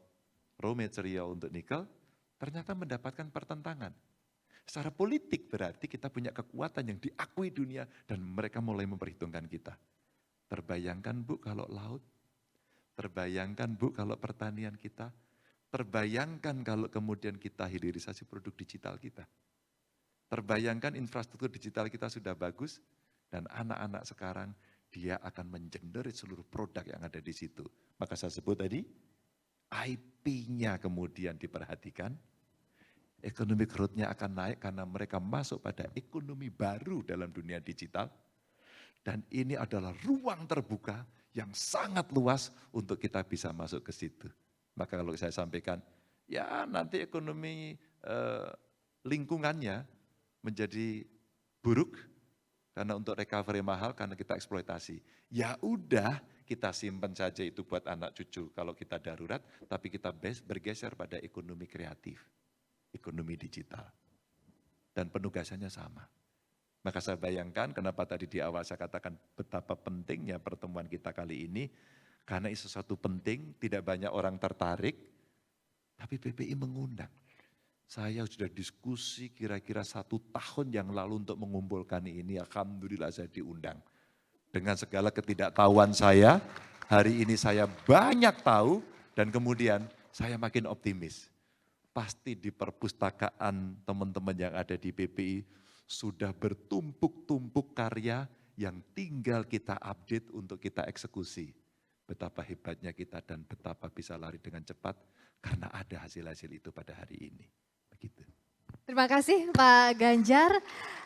raw material untuk nikel, ternyata mendapatkan pertentangan. Secara politik berarti kita punya kekuatan yang diakui dunia dan mereka mulai memperhitungkan kita. Terbayangkan Bu kalau laut, terbayangkan Bu kalau pertanian kita, terbayangkan kalau kemudian kita hilirisasi produk digital kita. Terbayangkan infrastruktur digital kita sudah bagus dan anak-anak sekarang dia akan mengenerate seluruh produk yang ada di situ. Maka saya sebut tadi, IP-nya kemudian diperhatikan, ekonomi growth-nya akan naik karena mereka masuk pada ekonomi baru dalam dunia digital. Dan ini adalah ruang terbuka yang sangat luas untuk kita bisa masuk ke situ. Maka kalau saya sampaikan, ya nanti ekonomi lingkungannya menjadi buruk karena untuk recovery mahal karena kita eksploitasi. Ya udah, kita simpan saja itu buat anak cucu kalau kita darurat, tapi kita bergeser pada ekonomi kreatif, ekonomi digital. Dan penugasannya sama. Maka saya bayangkan kenapa tadi di awal saya katakan betapa pentingnya pertemuan kita kali ini, karena itu sesuatu penting, tidak banyak orang tertarik, tapi PPI mengundang. Saya sudah diskusi kira-kira 1 tahun yang lalu untuk mengumpulkan ini, alhamdulillah saya diundang. Dengan segala ketidaktahuan saya, hari ini saya banyak tahu dan kemudian saya makin optimis. Pasti di perpustakaan teman-teman yang ada di PPI sudah bertumpuk-tumpuk karya yang tinggal kita update untuk kita eksekusi. Betapa hebatnya kita dan betapa bisa lari dengan cepat karena ada hasil-hasil itu pada hari ini. Begitu. Terima kasih Pak Ganjar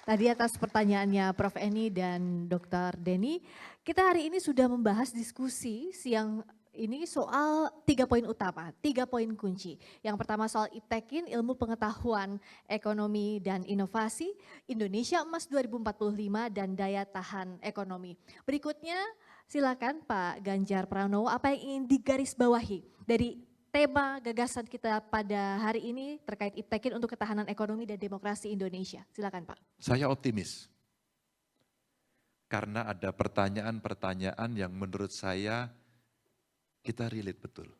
tadi atas pertanyaannya Prof. Eni dan Dr. Denny. Kita hari ini sudah membahas diskusi siang ini soal 3 poin utama, 3 poin kunci. Yang pertama soal IPTEKIN, ilmu pengetahuan ekonomi dan inovasi, Indonesia Emas 2045 dan daya tahan ekonomi. Berikutnya silakan Pak Ganjar Pranowo, apa yang ingin digarisbawahi dari tema gagasan kita pada hari ini terkait IPTEKIN untuk ketahanan ekonomi dan demokrasi Indonesia. Silakan Pak. Saya optimis. Karena ada pertanyaan-pertanyaan yang menurut saya kita relate betul.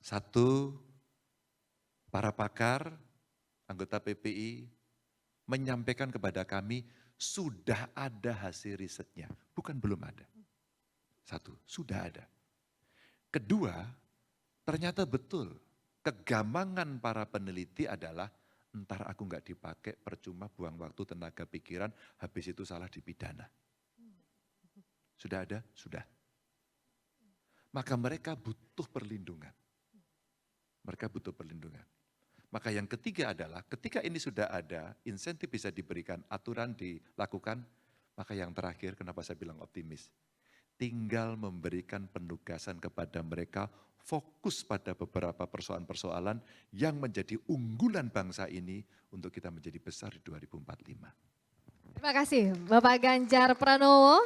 Satu, para pakar, anggota PPI menyampaikan kepada kami sudah ada hasil risetnya, bukan belum ada. Satu, sudah ada. Kedua, ternyata betul, kegamangan para peneliti adalah entar aku nggak dipakai, percuma buang waktu, tenaga, pikiran, habis itu salah dipidana. Sudah ada? Sudah. Maka mereka butuh perlindungan. Mereka butuh perlindungan. Maka yang ketiga adalah ketika ini sudah ada, insentif bisa diberikan, aturan dilakukan, maka yang terakhir kenapa saya bilang optimis, tinggal memberikan penugasan kepada mereka fokus pada beberapa persoalan-persoalan yang menjadi unggulan bangsa ini untuk kita menjadi besar di 2045. Terima kasih Bapak Ganjar Pranowo.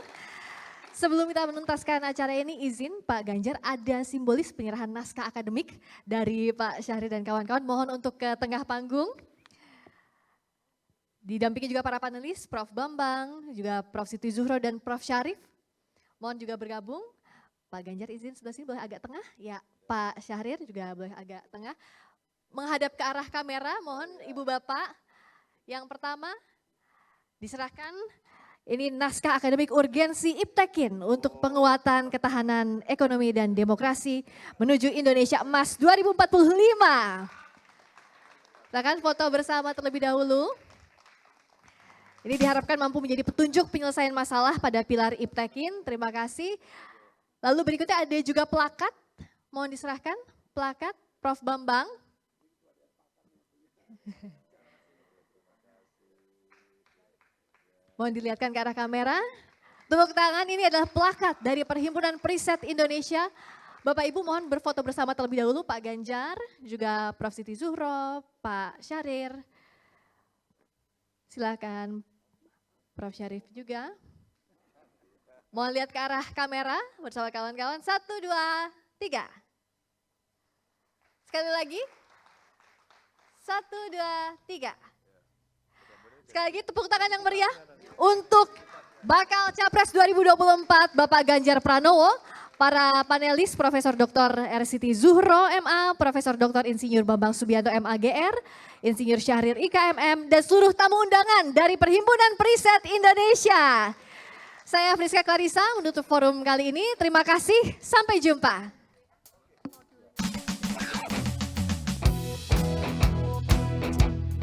Sebelum kita menuntaskan acara ini, izin Pak Ganjar ada simbolis penyerahan naskah akademik dari Pak Syahrir dan kawan-kawan. Mohon untuk ke tengah panggung. Didampingi juga para panelis, Prof. Bambang, juga Prof. Siti Zuhro dan Prof. Syarif. Mohon juga bergabung. Pak Ganjar izin sebelah sini boleh agak tengah. Ya, Pak Syahrir juga boleh agak tengah. Menghadap ke arah kamera, mohon Ibu Bapak. Yang pertama diserahkan. Ini naskah akademik urgensi IPTEKIN untuk penguatan ketahanan ekonomi dan demokrasi menuju Indonesia Emas 2045. Silakan foto bersama terlebih dahulu. Ini diharapkan mampu menjadi petunjuk penyelesaian masalah pada pilar IPTEKIN. Terima kasih. Lalu berikutnya ada juga plakat. Mohon diserahkan plakat Prof. Bambang. Mohon dilihatkan ke arah kamera. Tepuk tangan, ini adalah plakat dari Perhimpunan Periset Indonesia. Bapak Ibu mohon berfoto bersama terlebih dahulu, Pak Ganjar, juga Prof. Siti Zuhro, Pak Syahrir. Silakan Prof. Syarif juga. Mohon lihat ke arah kamera bersama kawan-kawan. 1, 2, 3. Sekali lagi. 1, 2, 3. Sekali lagi tepuk tangan yang meriah untuk bakal Capres 2024 Bapak Ganjar Pranowo, para panelis Profesor Dr. R. Siti Zuhro MA, Profesor Dr. Insinyur Bambang Subianto MAGR, Insinyur Syahrir IKMM, dan seluruh tamu undangan dari Perhimpunan Periset Indonesia. Saya Friska Clarissa menutup forum kali ini. Terima kasih, sampai jumpa.